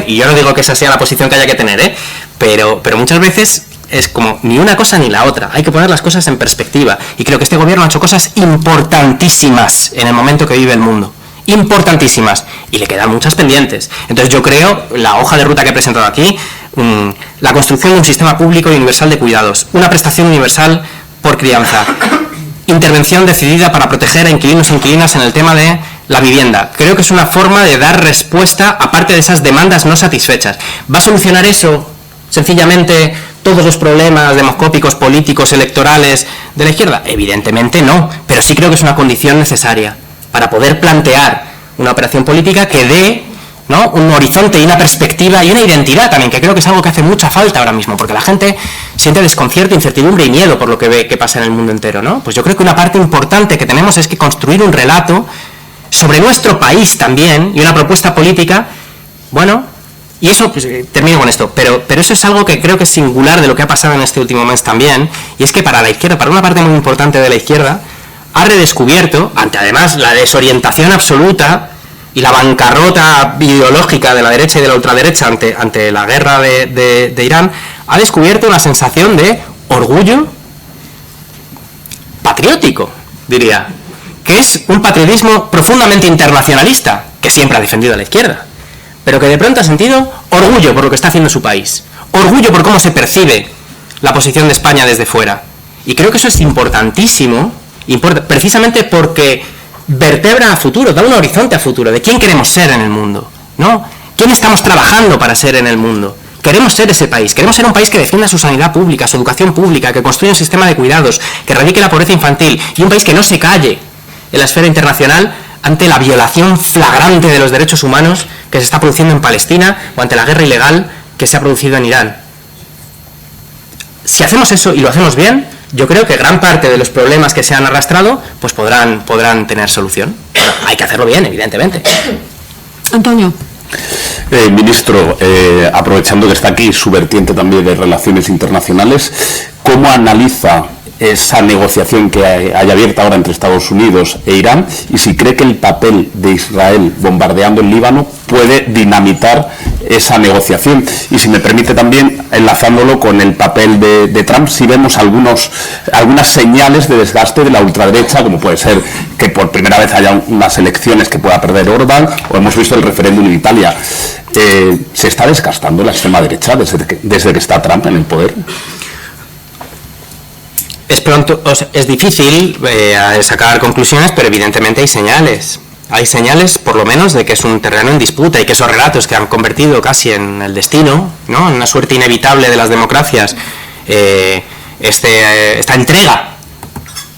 Speaker 1: Y yo no digo que esa sea la posición que haya que tener, pero muchas veces es como ni una cosa ni la otra. Hay que poner las cosas en perspectiva. Y creo que este gobierno ha hecho cosas importantísimas en el momento que vive el mundo. Importantísimas. Y le quedan muchas pendientes. Entonces yo creo, la hoja de ruta que he presentado aquí, la construcción de un sistema público y universal de cuidados, una prestación universal por crianza, intervención decidida para proteger a inquilinos e inquilinas en el tema de la vivienda. Creo que es una forma de dar respuesta, aparte de esas demandas no satisfechas. ¿Va a solucionar eso sencillamente todos los problemas demoscópicos, políticos, electorales de la izquierda? Evidentemente no, pero sí creo que es una condición necesaria para poder plantear una operación política que dé, ¿no?, un horizonte y una perspectiva y una identidad también, que creo que es algo que hace mucha falta ahora mismo, porque la gente siente desconcierto, incertidumbre y miedo por lo que ve que pasa en el mundo entero, ¿no? Pues yo creo que una parte importante que tenemos es que construir un relato sobre nuestro país también y una propuesta política, bueno, y eso, pues, termino con esto, pero eso es algo que creo que es singular de lo que ha pasado en este último mes también, y es que para la izquierda, para una parte muy importante de la izquierda, ha redescubierto, ante además la desorientación absoluta y la bancarrota ideológica de la derecha y de la ultraderecha ante la guerra de Irán, ha descubierto una sensación de orgullo patriótico, diría, que es un patriotismo profundamente internacionalista, que siempre ha defendido a la izquierda, pero que de pronto ha sentido orgullo por lo que está haciendo su país, orgullo por cómo se percibe la posición de España desde fuera. Y creo que eso es importantísimo, precisamente porque vertebra a futuro, da un horizonte a futuro de quién queremos ser en el mundo, ¿no? ¿Quién estamos trabajando para ser en el mundo? Queremos ser ese país, queremos ser un país que defienda su sanidad pública, su educación pública, que construya un sistema de cuidados, que erradique la pobreza infantil, y un país que no se calle en la esfera internacional ante la violación flagrante de los derechos humanos que se está produciendo en Palestina o ante la guerra ilegal que se ha producido en Irán. Si hacemos eso y lo hacemos bien, yo creo que gran parte de los problemas que se han arrastrado pues podrán tener solución. Pero hay que hacerlo bien, evidentemente.
Speaker 2: Antonio.
Speaker 5: Ministro, aprovechando que está aquí su vertiente también de relaciones internacionales, ¿cómo analiza esa negociación que hay abierta ahora entre Estados Unidos e Irán, y si cree que el papel de Israel bombardeando el Líbano puede dinamitar esa negociación? Y si me permite también, enlazándolo con el papel de Trump, si vemos algunas señales de desgaste de la ultraderecha, como puede ser que por primera vez haya unas elecciones que pueda perder Orbán, o hemos visto el referéndum en Italia. ¿Se está desgastando la extrema derecha desde que está Trump en el poder?
Speaker 1: Es pronto, es difícil sacar conclusiones, pero evidentemente hay señales. Hay señales, por lo menos, de que es un terreno en disputa y que esos relatos que han convertido casi en el destino, ¿no?, en una suerte inevitable de las democracias, esta entrega,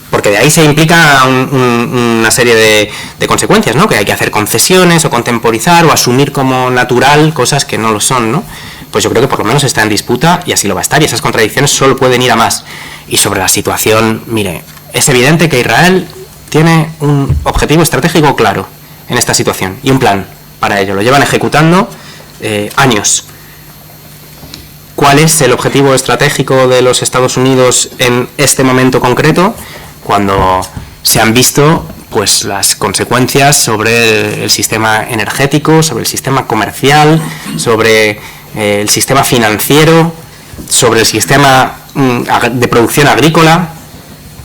Speaker 1: porque de ahí se implica una serie de consecuencias, ¿no?, que hay que hacer concesiones o contemporizar o asumir como natural cosas que no lo son, ¿no? Pues yo creo que por lo menos está en disputa y así lo va a estar, y esas contradicciones solo pueden ir a más. Y sobre la situación, mire, es evidente que Israel tiene un objetivo estratégico claro en esta situación y un plan para ello. Lo llevan ejecutando años. ¿Cuál es el objetivo estratégico de los Estados Unidos en este momento concreto? Cuando se han visto pues las consecuencias sobre el sistema energético, sobre el sistema comercial, sobre el sistema financiero, sobre el sistema de producción agrícola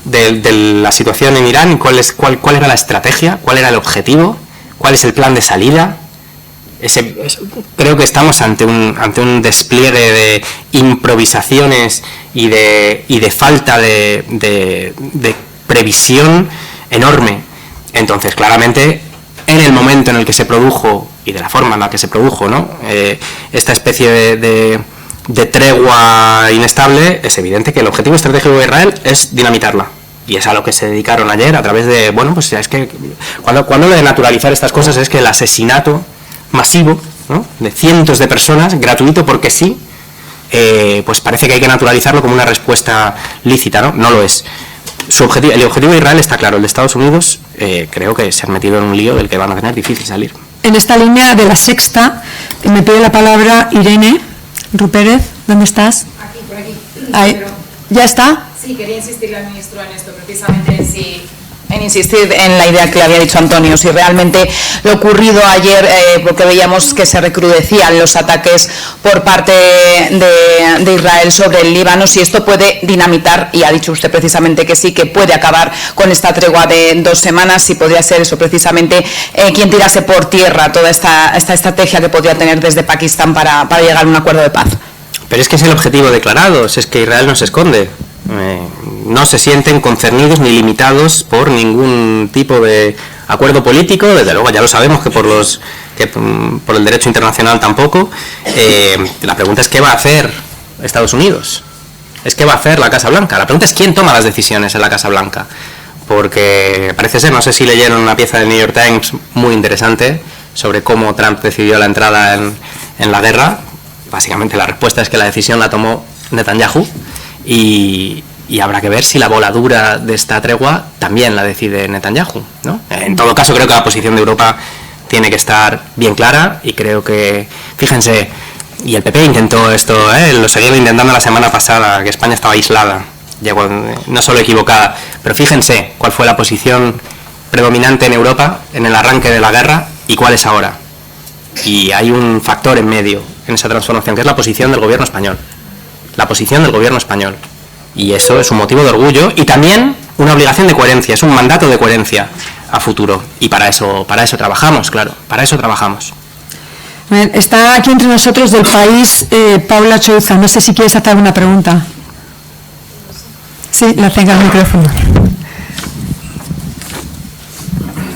Speaker 1: de la situación en Irán, y cuál era la estrategia, cuál era el objetivo, cuál es el plan de salida. Creo que estamos ante un despliegue de improvisaciones y de falta de previsión enorme. Entonces, claramente, en el momento en el que se produjo y de la forma en la que se produjo, ¿no?, esta especie de tregua inestable, es evidente que el objetivo estratégico de Israel es dinamitarla. Y es a lo que se dedicaron ayer a través de, bueno, pues es que cuando hablo de naturalizar estas cosas es que el asesinato masivo, ¿no?, de cientos de personas, gratuito porque sí, pues parece que hay que naturalizarlo como una respuesta lícita, ¿no? No lo es. El objetivo de Israel está claro, el de Estados Unidos creo que se han metido en un lío del que van a tener difícil salir.
Speaker 2: En esta línea de La Sexta, me pide la palabra Irene Rupérez. ¿Dónde estás?
Speaker 9: Aquí, por aquí.
Speaker 2: Ahí. ¿Ya está?
Speaker 9: Sí, quería insistirle al ministro en esto, precisamente si En insistir en la idea que le había dicho Antonio, si realmente lo ocurrido ayer, porque veíamos que se recrudecían los ataques por parte de Israel sobre el Líbano, si esto puede dinamitar, y ha dicho usted precisamente que sí, que puede acabar con esta tregua de 2 semanas, si podría ser eso precisamente quien tirase por tierra toda esta estrategia que podría tener desde Pakistán para llegar a un acuerdo de paz.
Speaker 1: Pero es que es el objetivo declarado, es que Israel no se esconde. No se sienten concernidos ni limitados por ningún tipo de acuerdo político, desde luego ya lo sabemos que por el derecho internacional tampoco. La pregunta es ¿qué va a hacer Estados Unidos? Es ¿qué va a hacer la Casa Blanca? La pregunta es ¿quién toma las decisiones en la Casa Blanca? Porque parece ser, no sé si leyeron una pieza del New York Times muy interesante sobre cómo Trump decidió la entrada en la guerra. Básicamente la respuesta es que la decisión la tomó Netanyahu. Y habrá que ver si la voladura de esta tregua también la decide Netanyahu, ¿no? En todo caso, creo que la posición de Europa tiene que estar bien clara y creo que, fíjense, y el PP intentó esto, lo seguía intentando la semana pasada, que España estaba aislada, llegó, no solo equivocada, pero fíjense cuál fue la posición predominante en Europa en el arranque de la guerra y cuál es ahora. Y hay un factor en medio en esa transformación, que es la posición del gobierno español. La posición del gobierno español. Y eso es un motivo de orgullo y también una obligación de coherencia, es un mandato de coherencia a futuro. Y para eso trabajamos, claro, para eso trabajamos.
Speaker 2: Está aquí entre nosotros del País Paula Chouza, no sé si quieres hacer alguna pregunta. Sí, le acerca el micrófono.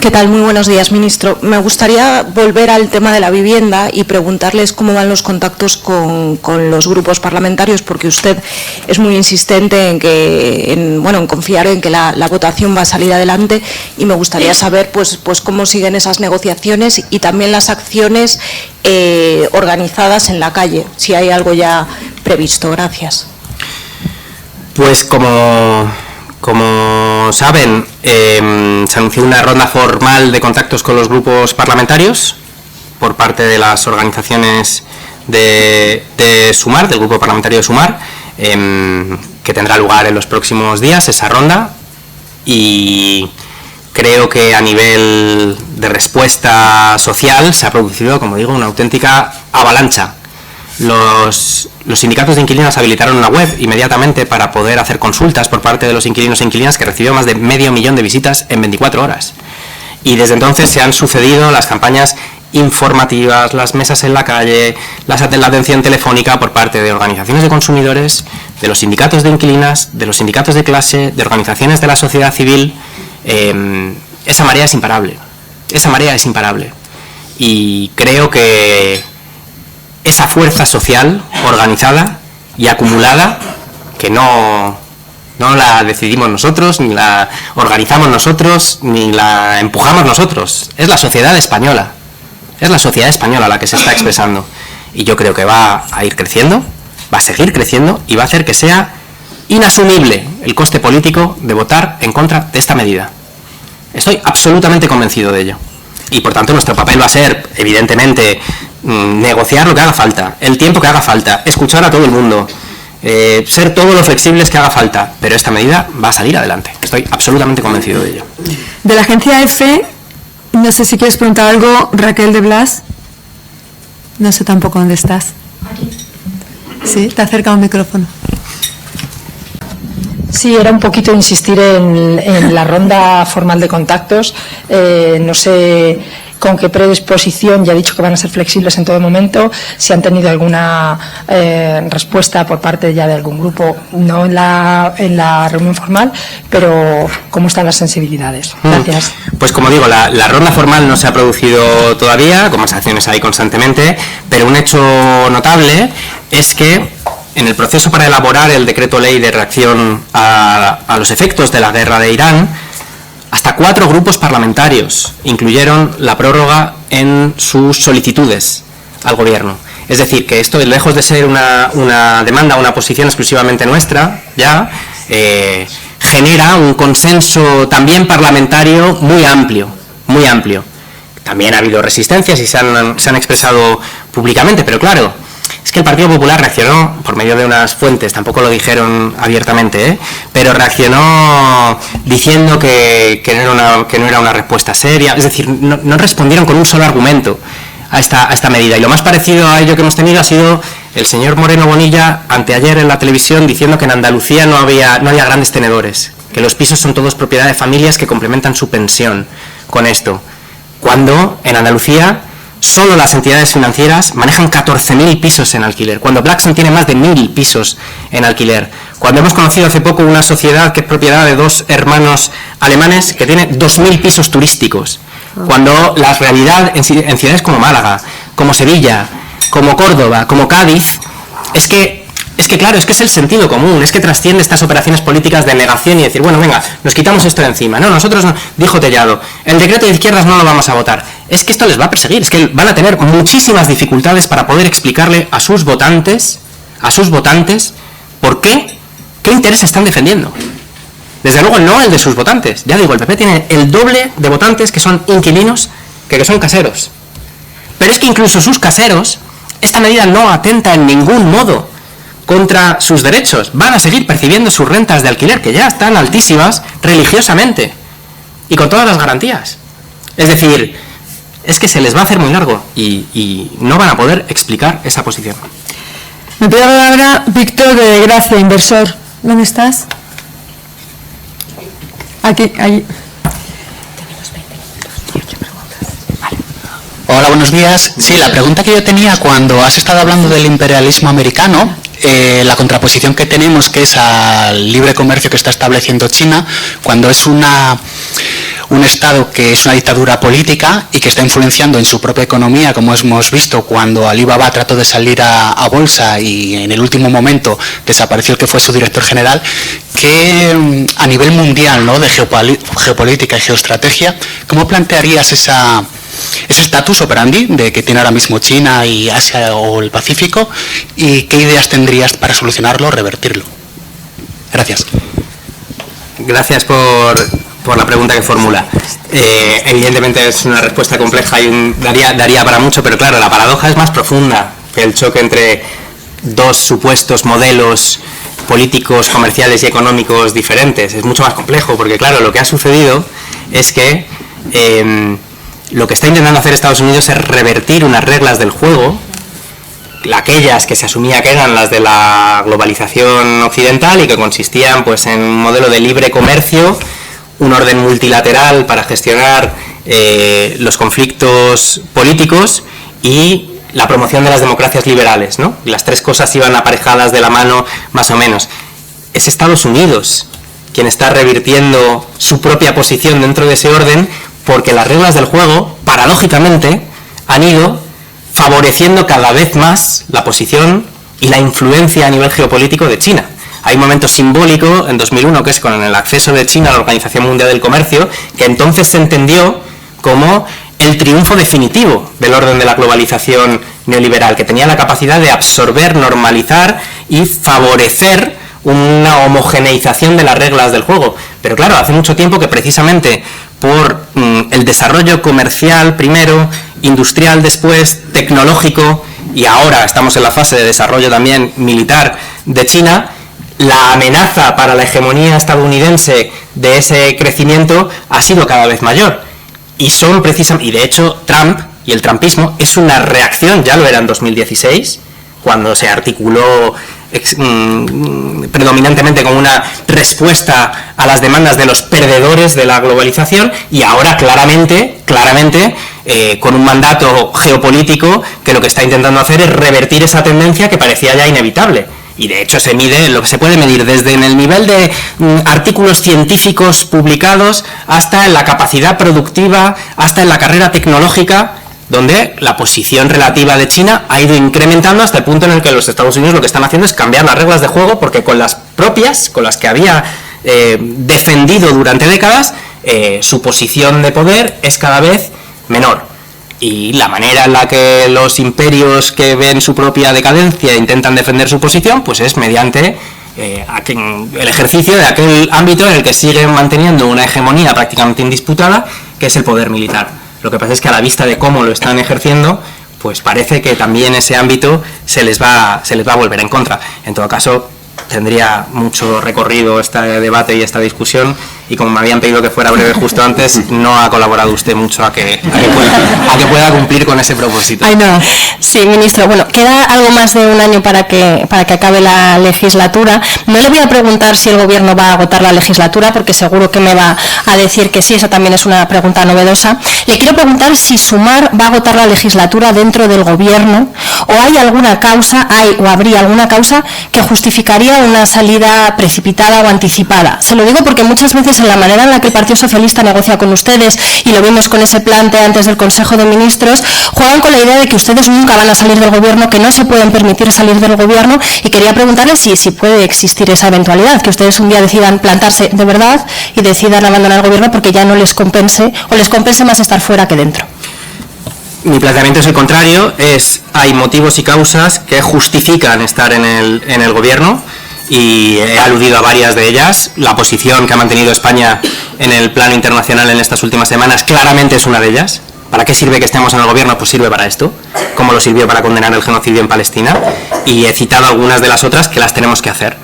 Speaker 10: ¿Qué tal? Muy buenos días, ministro. Me gustaría volver al tema de la vivienda y preguntarles cómo van los contactos con los grupos parlamentarios, porque usted es muy insistente en confiar en que la votación va a salir adelante, y me gustaría saber pues cómo siguen esas negociaciones y también las acciones organizadas en la calle, si hay algo ya previsto. Gracias.
Speaker 1: Pues como saben, se anunció una ronda formal de contactos con los grupos parlamentarios por parte de las organizaciones de Sumar, del grupo parlamentario de Sumar, que tendrá lugar en los próximos días esa ronda, y creo que a nivel de respuesta social se ha producido, como digo, una auténtica avalancha. Los sindicatos de inquilinos habilitaron una web inmediatamente para poder hacer consultas por parte de los inquilinos e inquilinas, que recibió más de 500.000 de visitas en 24 horas. Y desde entonces se han sucedido las campañas informativas, las mesas en la calle, la atención telefónica por parte de organizaciones de consumidores, de los sindicatos de inquilinas, de los sindicatos de clase, de organizaciones de la sociedad civil. Esa marea es imparable. Esa marea es imparable. Y creo que esa fuerza social organizada y acumulada, que no la decidimos nosotros, ni la organizamos nosotros, ni la empujamos nosotros, es la sociedad española, la que se está expresando, y yo creo que va a ir creciendo, va a seguir creciendo y va a hacer que sea inasumible el coste político de votar en contra de esta medida. Estoy absolutamente convencido de ello. Y por tanto nuestro papel va a ser, evidentemente, negociar lo que haga falta, el tiempo que haga falta, escuchar a todo el mundo, ser todo lo flexibles que haga falta, pero esta medida va a salir adelante. Estoy absolutamente convencido de ello.
Speaker 2: De la agencia EFE, no sé si quieres preguntar algo, Raquel de Blas. No sé tampoco dónde estás. Sí, te acerca un micrófono.
Speaker 11: Sí, era un poquito insistir en la ronda formal de contactos. No sé con qué predisposición, ya he dicho que van a ser flexibles en todo momento, si han tenido alguna respuesta por parte ya de algún grupo, no en la reunión formal, pero cómo están las sensibilidades. Gracias.
Speaker 1: Pues como digo, la ronda formal no se ha producido todavía, conversaciones hay constantemente, pero un hecho notable es que en el proceso para elaborar el decreto ley de reacción a los efectos de la guerra de Irán, hasta 4 grupos parlamentarios incluyeron la prórroga en sus solicitudes al gobierno. Es decir, que esto, lejos de ser una demanda, una posición exclusivamente nuestra, ya genera un consenso también parlamentario muy amplio, muy amplio. También ha habido resistencias y se han expresado públicamente, pero claro, es que el Partido Popular reaccionó por medio de unas fuentes, tampoco lo dijeron abiertamente, pero reaccionó diciendo que no era una respuesta seria, es decir, no respondieron con un solo argumento a esta medida. Y lo más parecido a ello que hemos tenido ha sido el señor Moreno Bonilla anteayer en la televisión diciendo que en Andalucía no había grandes tenedores, que los pisos son todos propiedad de familias que complementan su pensión con esto, cuando en Andalucía solo las entidades financieras manejan 14.000 pisos en alquiler, cuando Blackstone tiene más de 1.000 pisos en alquiler, cuando hemos conocido hace poco una sociedad que es propiedad de 2 hermanos alemanes que tiene 2.000 pisos turísticos, cuando la realidad en ciudades como Málaga, como Sevilla, como Córdoba, como Cádiz, es que es el sentido común, es que trasciende estas operaciones políticas de negación y decir, bueno, venga, nos quitamos esto de encima. No, nosotros no, dijo Tellado, el decreto de izquierdas no lo vamos a votar. Es que esto les va a perseguir, es que van a tener muchísimas dificultades para poder explicarle a sus votantes, por qué interés están defendiendo. Desde luego no el de sus votantes. Ya digo, el PP tiene el doble de votantes que son inquilinos que son caseros. Pero es que incluso sus caseros, esta medida no atenta en ningún modo contra sus derechos. Van a seguir percibiendo sus rentas de alquiler, que ya están altísimas, religiosamente, y con todas las garantías. Es decir, es que se les va a hacer muy largo y no van a poder explicar esa posición.
Speaker 2: Me pide la palabra Víctor de Gracia, inversor. ¿Dónde estás? Aquí, ahí.
Speaker 12: Hola, buenos días. Sí, la pregunta que yo tenía cuando has estado hablando del imperialismo americano, la contraposición que tenemos, que es al libre comercio que está estableciendo China, cuando es un Estado que es una dictadura política y que está influenciando en su propia economía, como hemos visto cuando Alibaba trató de salir a bolsa y en el último momento desapareció el que fue su director general, que a nivel mundial, ¿no?, de geopolítica y geoestrategia, ¿cómo plantearías ese status operandi de que tiene ahora mismo China y Asia o el Pacífico, y qué ideas tendrías para solucionarlo, revertirlo? Gracias.
Speaker 1: Gracias por la pregunta que formula. Evidentemente es una respuesta compleja y daría para mucho, pero claro, la paradoja es más profunda que el choque entre dos supuestos modelos políticos, comerciales y económicos diferentes. Es mucho más complejo porque, claro, lo que ha sucedido es que lo que está intentando hacer Estados Unidos es revertir unas reglas del juego, aquellas que se asumía que eran las de la globalización occidental y que consistían pues en un modelo de libre comercio, un orden multilateral para gestionar los conflictos políticos y la promoción de las democracias liberales, ¿no? Las tres cosas iban aparejadas de la mano más o menos. Es Estados Unidos quien está revirtiendo su propia posición dentro de ese orden, porque las reglas del juego, paradójicamente, han ido favoreciendo cada vez más la posición y la influencia a nivel geopolítico de China. Hay un momento simbólico en 2001, que es con el acceso de China a la Organización Mundial del Comercio, que entonces se entendió como el triunfo definitivo del orden de la globalización neoliberal, que tenía la capacidad de absorber, normalizar y favorecer una homogeneización de las reglas del juego. Pero claro, hace mucho tiempo que precisamente por el desarrollo comercial primero, industrial después, tecnológico, y ahora estamos en la fase de desarrollo también militar de China, la amenaza para la hegemonía estadounidense de ese crecimiento ha sido cada vez mayor. Y son precisamente, y de hecho Trump y el trumpismo es una reacción, ya lo era en 2016, cuando se articuló predominantemente como una respuesta a las demandas de los perdedores de la globalización, y ahora claramente con un mandato geopolítico que lo que está intentando hacer es revertir esa tendencia que parecía ya inevitable. Y de hecho se mide lo que se puede medir desde en el nivel de artículos científicos publicados hasta en la capacidad productiva, hasta en la carrera tecnológica, donde la posición relativa de China ha ido incrementando hasta el punto en el que los Estados Unidos lo que están haciendo es cambiar las reglas de juego, porque con las propias, con las que había defendido durante décadas, su posición de poder es cada vez menor. Y la manera en la que los imperios que ven su propia decadencia intentan defender su posición, pues es mediante el ejercicio de aquel ámbito en el que siguen manteniendo una hegemonía prácticamente indisputada, que es el poder militar. Lo que pasa es que a la vista de cómo lo están ejerciendo, pues parece que también ese ámbito se les va a volver en contra. En todo caso, tendría mucho recorrido este debate y esta discusión, y como me habían pedido que fuera breve justo antes, no ha colaborado usted mucho a que pueda cumplir con ese propósito.
Speaker 3: Ay, no. Sí, ministro, bueno, queda algo más de un año para que acabe la legislatura. No le voy a preguntar si el gobierno va a agotar la legislatura, porque seguro que me va a decir que sí, esa también es una pregunta novedosa. Le quiero preguntar si Sumar va a agotar la legislatura dentro del gobierno, o hay alguna causa, habría alguna causa que justificaría una salida precipitada o anticipada. Se lo digo porque muchas veces en la manera en la que el Partido Socialista negocia con ustedes, y lo vimos con ese plante antes del Consejo de Ministros, juegan con la idea de que ustedes nunca van a salir del gobierno, que no se pueden permitir salir del gobierno, y quería preguntarles si puede existir esa eventualidad, que ustedes un día decidan plantarse de verdad y decidan abandonar el gobierno porque ya no les compense, o les compense más estar fuera que dentro.
Speaker 1: Mi planteamiento es el contrario, hay motivos y causas que justifican estar en el gobierno, y he aludido a varias de ellas. La posición que ha mantenido España en el plano internacional en estas últimas semanas claramente es una de ellas. ¿Para qué sirve que estemos en el gobierno? Pues sirve para esto, como lo sirvió para condenar el genocidio en Palestina, y he citado algunas de las otras que las tenemos que hacer.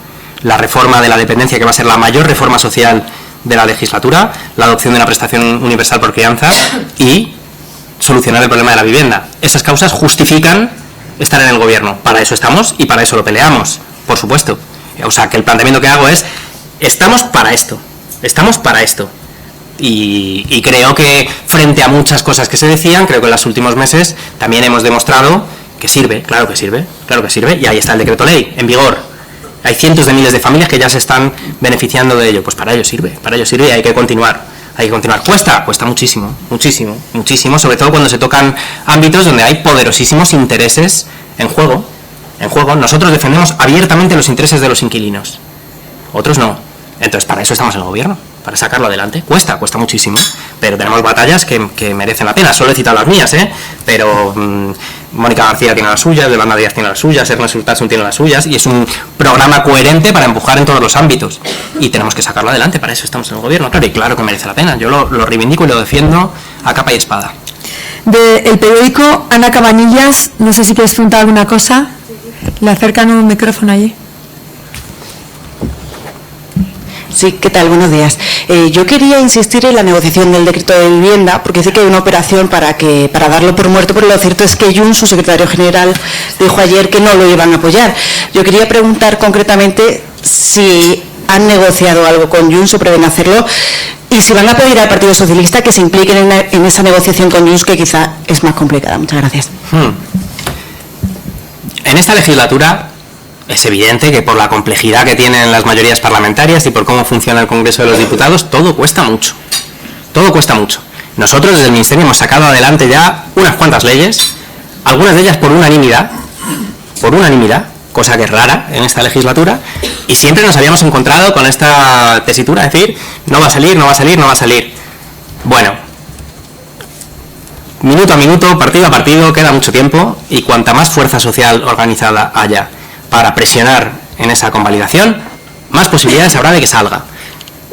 Speaker 1: La reforma de la dependencia, que va a ser la mayor reforma social de la legislatura, la adopción de una prestación universal por crianza y solucionar el problema de la vivienda. Esas causas justifican estar en el gobierno. Para eso estamos y para eso lo peleamos, por supuesto. O sea, que el planteamiento que hago es, estamos para esto, y creo que frente a muchas cosas que se decían, creo que en los últimos meses también hemos demostrado que sirve, claro que sirve, y ahí está el decreto ley, en vigor. Hay cientos de miles de familias que ya se están beneficiando de ello. Pues para ello sirve y hay que continuar. Cuesta muchísimo, sobre todo cuando se tocan ámbitos donde hay poderosísimos intereses en juego. Nosotros defendemos abiertamente los intereses de los inquilinos, otros no. Entonces, para eso estamos en el gobierno, para sacarlo adelante. Cuesta muchísimo, pero tenemos batallas que merecen la pena. Solo he citado las mías, pero Mónica García tiene las suyas, Yolanda Díaz tiene las suyas, Ernest Urtasun tiene las suyas, y es un programa coherente para empujar en todos los ámbitos, y tenemos que sacarlo adelante. Para eso estamos en el gobierno, claro, y claro que merece la pena. Yo lo reivindico y lo defiendo a capa y espada.
Speaker 2: Del periódico, Ana Cabanillas, no sé si quieres preguntar alguna cosa. Le acercan un micrófono allí.
Speaker 13: Sí, ¿qué tal? Buenos días. Yo quería insistir en la negociación del decreto de vivienda, porque sé que hay una operación para darlo por muerto, pero lo cierto es que Junts, su secretario general, dijo ayer que no lo iban a apoyar. Yo quería preguntar concretamente si han negociado algo con Junts o prevén hacerlo, y si van a pedir al Partido Socialista que se impliquen en esa negociación con Junts, que quizá es más complicada. Muchas gracias.
Speaker 1: En esta legislatura es evidente que por la complejidad que tienen las mayorías parlamentarias y por cómo funciona el Congreso de los Diputados, todo cuesta mucho. Nosotros desde el Ministerio hemos sacado adelante ya unas cuantas leyes, algunas de ellas por unanimidad, cosa que es rara en esta legislatura, y siempre nos habíamos encontrado con esta tesitura, es decir, no va a salir. Bueno, minuto a minuto, partido a partido, queda mucho tiempo, y cuanta más fuerza social organizada haya para presionar en esa convalidación, más posibilidades habrá de que salga.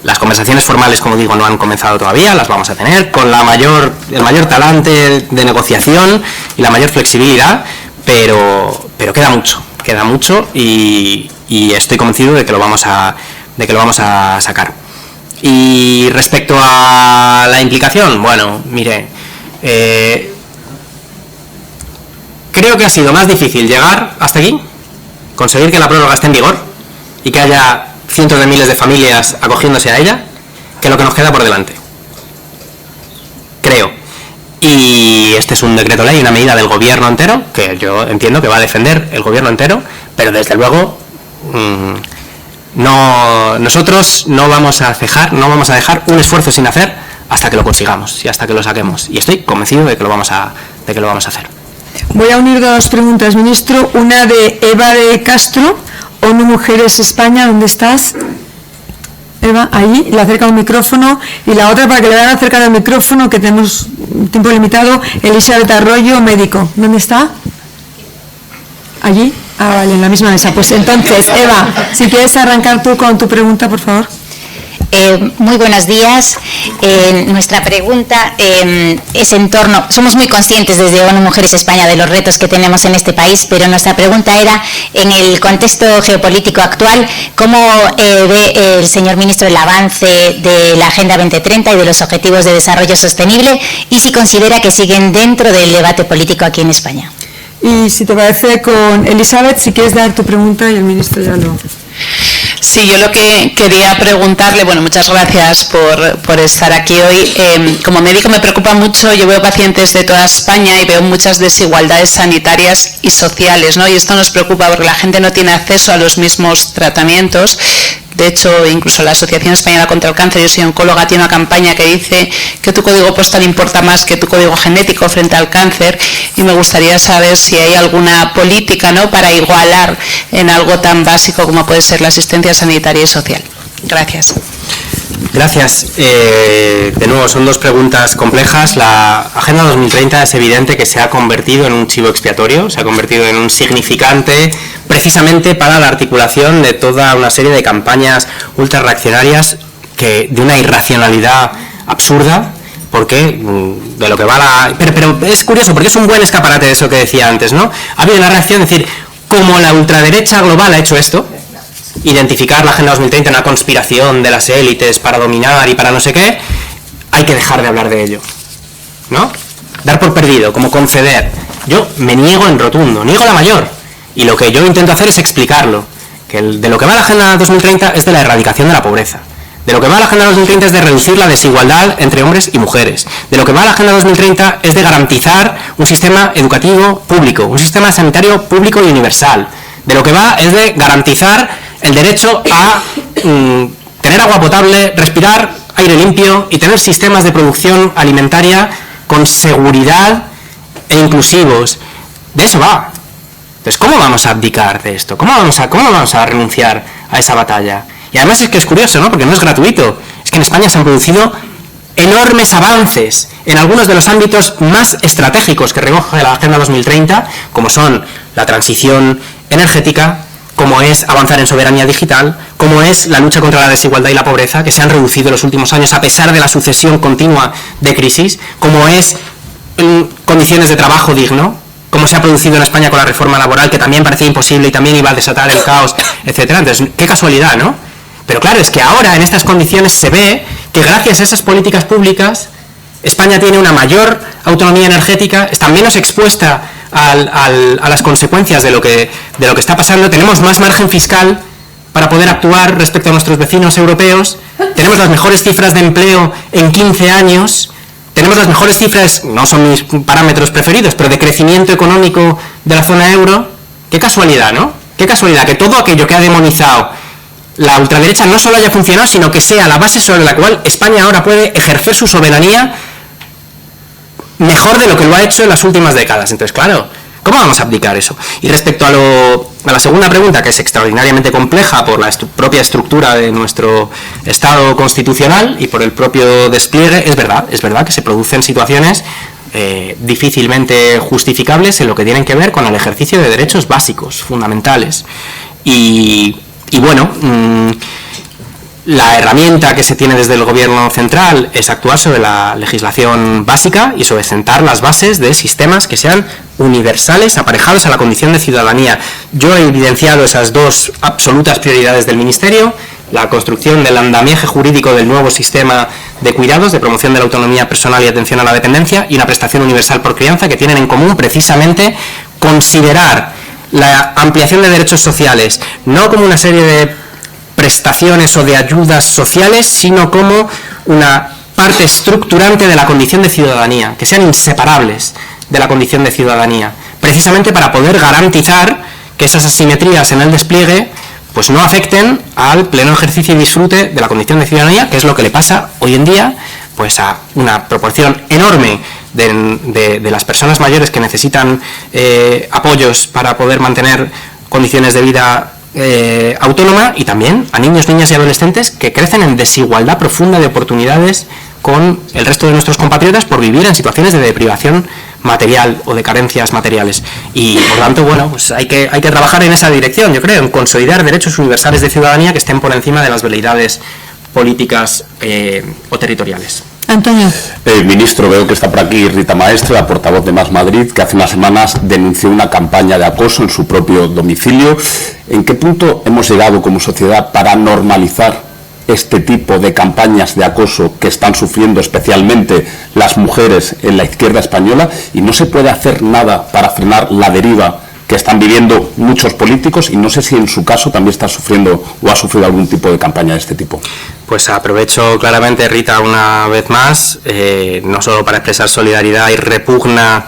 Speaker 1: Las conversaciones formales, como digo, no han comenzado todavía, las vamos a tener con el mayor talante de negociación y la mayor flexibilidad, pero queda mucho y estoy convencido de que lo vamos a sacar. Y respecto a la implicación, bueno, mire, creo que ha sido más difícil llegar hasta aquí, conseguir que la prórroga esté en vigor y que haya cientos de miles de familias acogiéndose a ella, que lo que nos queda por delante. Creo. Y este es un decreto ley, una medida del gobierno entero, que yo entiendo que va a defender el gobierno entero, pero desde luego nosotros no vamos a dejar un esfuerzo sin hacer hasta que lo consigamos y hasta que lo saquemos. Y estoy convencido de que lo vamos a hacer.
Speaker 2: Voy a unir dos preguntas, ministro. Una de Eva de Castro, ONU Mujeres España. ¿Dónde estás? Eva, ahí, le acerca un micrófono. Y la otra, para que le vayan a acercar el micrófono, que tenemos tiempo limitado, Elizabeth Arroyo, médico. ¿Dónde está? ¿Allí? Vale, en la misma mesa. Pues entonces, Eva, si quieres arrancar tú con tu pregunta, por favor.
Speaker 14: Muy buenos días. Nuestra pregunta es en torno, somos muy conscientes desde ONU Mujeres España de los retos que tenemos en este país, pero nuestra pregunta era, en el contexto geopolítico actual, ¿cómo ve el señor ministro el avance de la Agenda 2030 y de los Objetivos de Desarrollo Sostenible, y si considera que siguen dentro del debate político aquí en España?
Speaker 2: Y si te parece, con Elizabeth, si quieres dar tu pregunta y el ministro ya lo...
Speaker 15: Sí, yo lo que quería preguntarle, bueno, muchas gracias por estar aquí hoy. Como médico me preocupa mucho, yo veo pacientes de toda España y veo muchas desigualdades sanitarias y sociales, ¿no? Y esto nos preocupa porque la gente no tiene acceso a los mismos tratamientos. De hecho, incluso la Asociación Española contra el Cáncer, yo soy oncóloga, tiene una campaña que dice que tu código postal importa más que tu código genético frente al cáncer, y me gustaría saber si hay alguna política, ¿no?, para igualar en algo tan básico como puede ser la asistencia sanitaria y social. Gracias.
Speaker 1: Gracias. De nuevo, son dos preguntas complejas. La Agenda 2030 es evidente que se ha convertido en un chivo expiatorio, se ha convertido en un significante precisamente para la articulación de toda una serie de campañas ultrarreaccionarias de una irracionalidad absurda, porque de lo que va la... Pero es curioso, porque es un buen escaparate de eso que decía antes, ¿no? Ha habido una reacción, es decir, como la ultraderecha global ha hecho esto, identificar la Agenda 2030 en una conspiración de las élites para dominar y para no sé qué, hay que dejar de hablar de ello, ¿no? Dar por perdido, como conceder. Yo me niego en rotundo, niego la mayor, y lo que yo intento hacer es explicarlo, que de lo que va la Agenda 2030 es de la erradicación de la pobreza, de lo que va la Agenda 2030 es de reducir la desigualdad entre hombres y mujeres, de lo que va la Agenda 2030 es de garantizar un sistema educativo público, un sistema sanitario público y universal, de lo que va es de garantizar el derecho a tener agua potable, respirar aire limpio y tener sistemas de producción alimentaria con seguridad e inclusivos. De eso va. Entonces, ¿cómo vamos a abdicar de esto? ¿Cómo vamos a renunciar a esa batalla? Y además es que es curioso, ¿no?, porque no es gratuito. Es que en España se han producido enormes avances en algunos de los ámbitos más estratégicos que recoge la Agenda 2030, como son la transición energética, como es avanzar en soberanía digital, como es la lucha contra la desigualdad y la pobreza, que se han reducido en los últimos años a pesar de la sucesión continua de crisis, como es condiciones de trabajo digno, como se ha producido en España con la reforma laboral, que también parecía imposible y también iba a desatar el caos, etcétera. Entonces, qué casualidad, ¿no? Pero claro, es que ahora en estas condiciones se ve que gracias a esas políticas públicas España tiene una mayor autonomía energética, está menos expuesta a las consecuencias de lo que está pasando, tenemos más margen fiscal para poder actuar respecto a nuestros vecinos europeos, tenemos las mejores cifras de empleo en 15 años, tenemos las mejores cifras, no son mis parámetros preferidos, pero de crecimiento económico de la zona euro. Qué casualidad, ¿no? Qué casualidad que todo aquello que ha demonizado la ultraderecha no solo haya funcionado, sino que sea la base sobre la cual España ahora puede ejercer su soberanía mejor de lo que lo ha hecho en las últimas décadas. Entonces, claro, ¿cómo vamos a abdicar eso? Y respecto a la segunda pregunta, que es extraordinariamente compleja por la propia estructura de nuestro Estado constitucional y por el propio despliegue, es verdad que se producen situaciones difícilmente justificables en lo que tienen que ver con el ejercicio de derechos básicos, fundamentales. Y bueno, la herramienta que se tiene desde el Gobierno central es actuar sobre la legislación básica y sobre sentar las bases de sistemas que sean universales, aparejados a la condición de ciudadanía. Yo he evidenciado esas dos absolutas prioridades del Ministerio: la construcción del andamiaje jurídico del nuevo sistema de cuidados, de promoción de la autonomía personal y atención a la dependencia, y una prestación universal por crianza, que tienen en común precisamente considerar la ampliación de derechos sociales no como una serie de prestaciones o de ayudas sociales, sino como una parte estructurante de la condición de ciudadanía, que sean inseparables de la condición de ciudadanía, precisamente para poder garantizar que esas asimetrías en el despliegue pues no afecten al pleno ejercicio y disfrute de la condición de ciudadanía, que es lo que le pasa hoy en día pues a una proporción enorme de las personas mayores que necesitan apoyos para poder mantener condiciones de vida autónoma, y también a niños, niñas y adolescentes que crecen en desigualdad profunda de oportunidades con el resto de nuestros compatriotas por vivir en situaciones de deprivación material o de carencias materiales. Y por tanto, bueno, pues hay que trabajar en esa dirección, yo creo, en consolidar derechos universales de ciudadanía que estén por encima de las veleidades políticas o territoriales.
Speaker 2: Antonio.
Speaker 5: Ministro, veo que está por aquí Rita Maestre, la portavoz de Más Madrid, que hace unas semanas denunció una campaña de acoso en su propio domicilio. ¿En qué punto hemos llegado como sociedad para normalizar este tipo de campañas de acoso que están sufriendo especialmente las mujeres en la izquierda española? ¿Y no se puede hacer nada para frenar la deriva que están viviendo muchos políticos? Y no sé si en su caso también está sufriendo o ha sufrido algún tipo de campaña de este tipo.
Speaker 1: Pues aprovecho claramente, Rita, una vez más, no solo para expresar solidaridad y repugna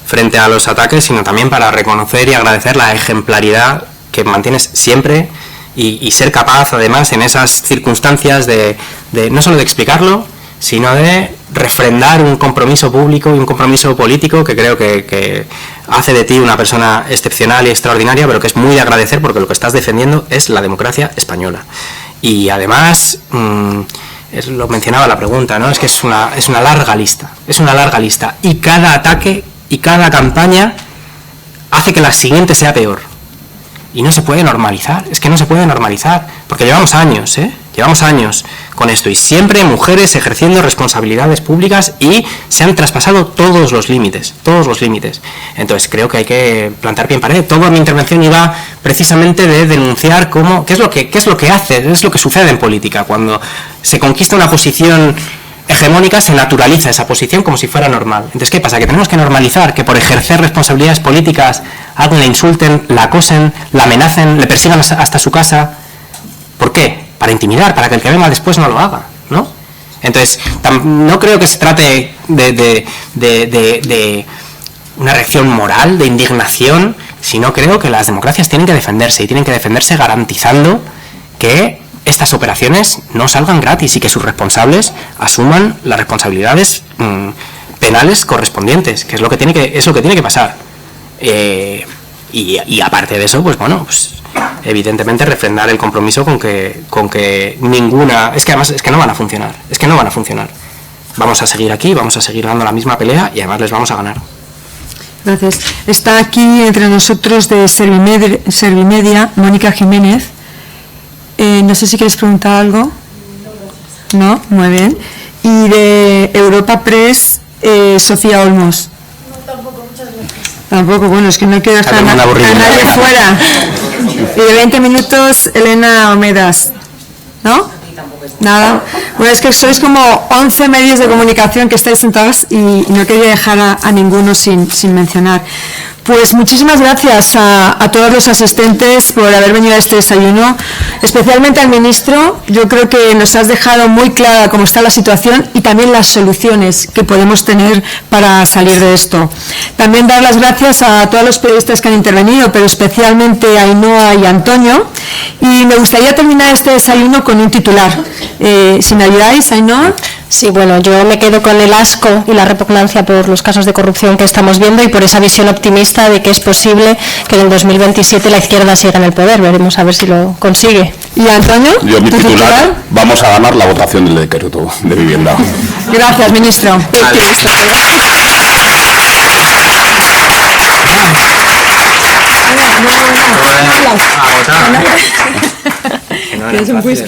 Speaker 1: frente a los ataques, sino también para reconocer y agradecer la ejemplaridad que mantienes siempre y ser capaz, además, en esas circunstancias de no solo de explicarlo, sino de refrendar un compromiso público y un compromiso político que creo que hace de ti una persona excepcional y extraordinaria, pero que es muy de agradecer porque lo que estás defendiendo es la democracia española. Y además, lo mencionaba la pregunta, ¿no? Es que es una larga lista, y cada ataque y cada campaña hace que la siguiente sea peor. Y no se puede normalizar, es que no se puede normalizar, porque llevamos años con esto, y siempre mujeres ejerciendo responsabilidades públicas y se han traspasado todos los límites. Entonces creo que hay que plantar pie en pared. Toda mi intervención iba precisamente de denunciar qué es lo que hace, es lo que sucede en política. Cuando se conquista una posición hegemónica, se naturaliza esa posición como si fuera normal. Entonces, ¿qué pasa? Que tenemos que normalizar que por ejercer responsabilidades políticas a alguien le insulten, la acosen, la amenacen, le persigan hasta su casa. ¿Por qué? Para intimidar, para que el que venga después no lo haga, ¿no? Entonces, no creo que se trate de una reacción moral, de indignación, sino creo que las democracias tienen que defenderse, y tienen que defenderse garantizando que estas operaciones no salgan gratis y que sus responsables asuman las responsabilidades penales correspondientes, que es lo que tiene que pasar. Y aparte de eso, pues bueno, evidentemente refrendar el compromiso con que ninguna... Es que además no van a funcionar. Vamos a seguir aquí, vamos a seguir dando la misma pelea y además les vamos a ganar.
Speaker 2: Gracias. Está aquí entre nosotros de Servimedia, Mónica Jiménez. No sé si quieres preguntar algo. No, muy bien. Y de Europa Press, Sofía Olmos. Tampoco, bueno, es que no quiero dejar a nadie fuera. Y de 20 minutos, Elena Omedas. ¿No? Nada. Bueno, es que sois como 11 medios de comunicación que estáis sentados y no quería dejar a ninguno sin mencionar. Pues muchísimas gracias a todos los asistentes por haber venido a este desayuno, especialmente al ministro. Yo creo que nos has dejado muy clara cómo está la situación y también las soluciones que podemos tener para salir de esto. También dar las gracias a todos los periodistas que han intervenido, pero especialmente a Ainhoa y Antonio. Y me gustaría terminar este desayuno con un titular. Si me ayudáis, Ainhoa.
Speaker 3: Sí, bueno, yo me quedo con el asco y la repugnancia por los casos de corrupción que estamos viendo y por esa visión optimista de que es posible que en el 2027 la izquierda siga en el poder. Veremos a ver si lo consigue.
Speaker 2: ¿Y Antonio?
Speaker 5: Yo, mi titular, vamos a ganar la votación del decreto de vivienda.
Speaker 2: Gracias, ministro. ¿Quieres un whisky?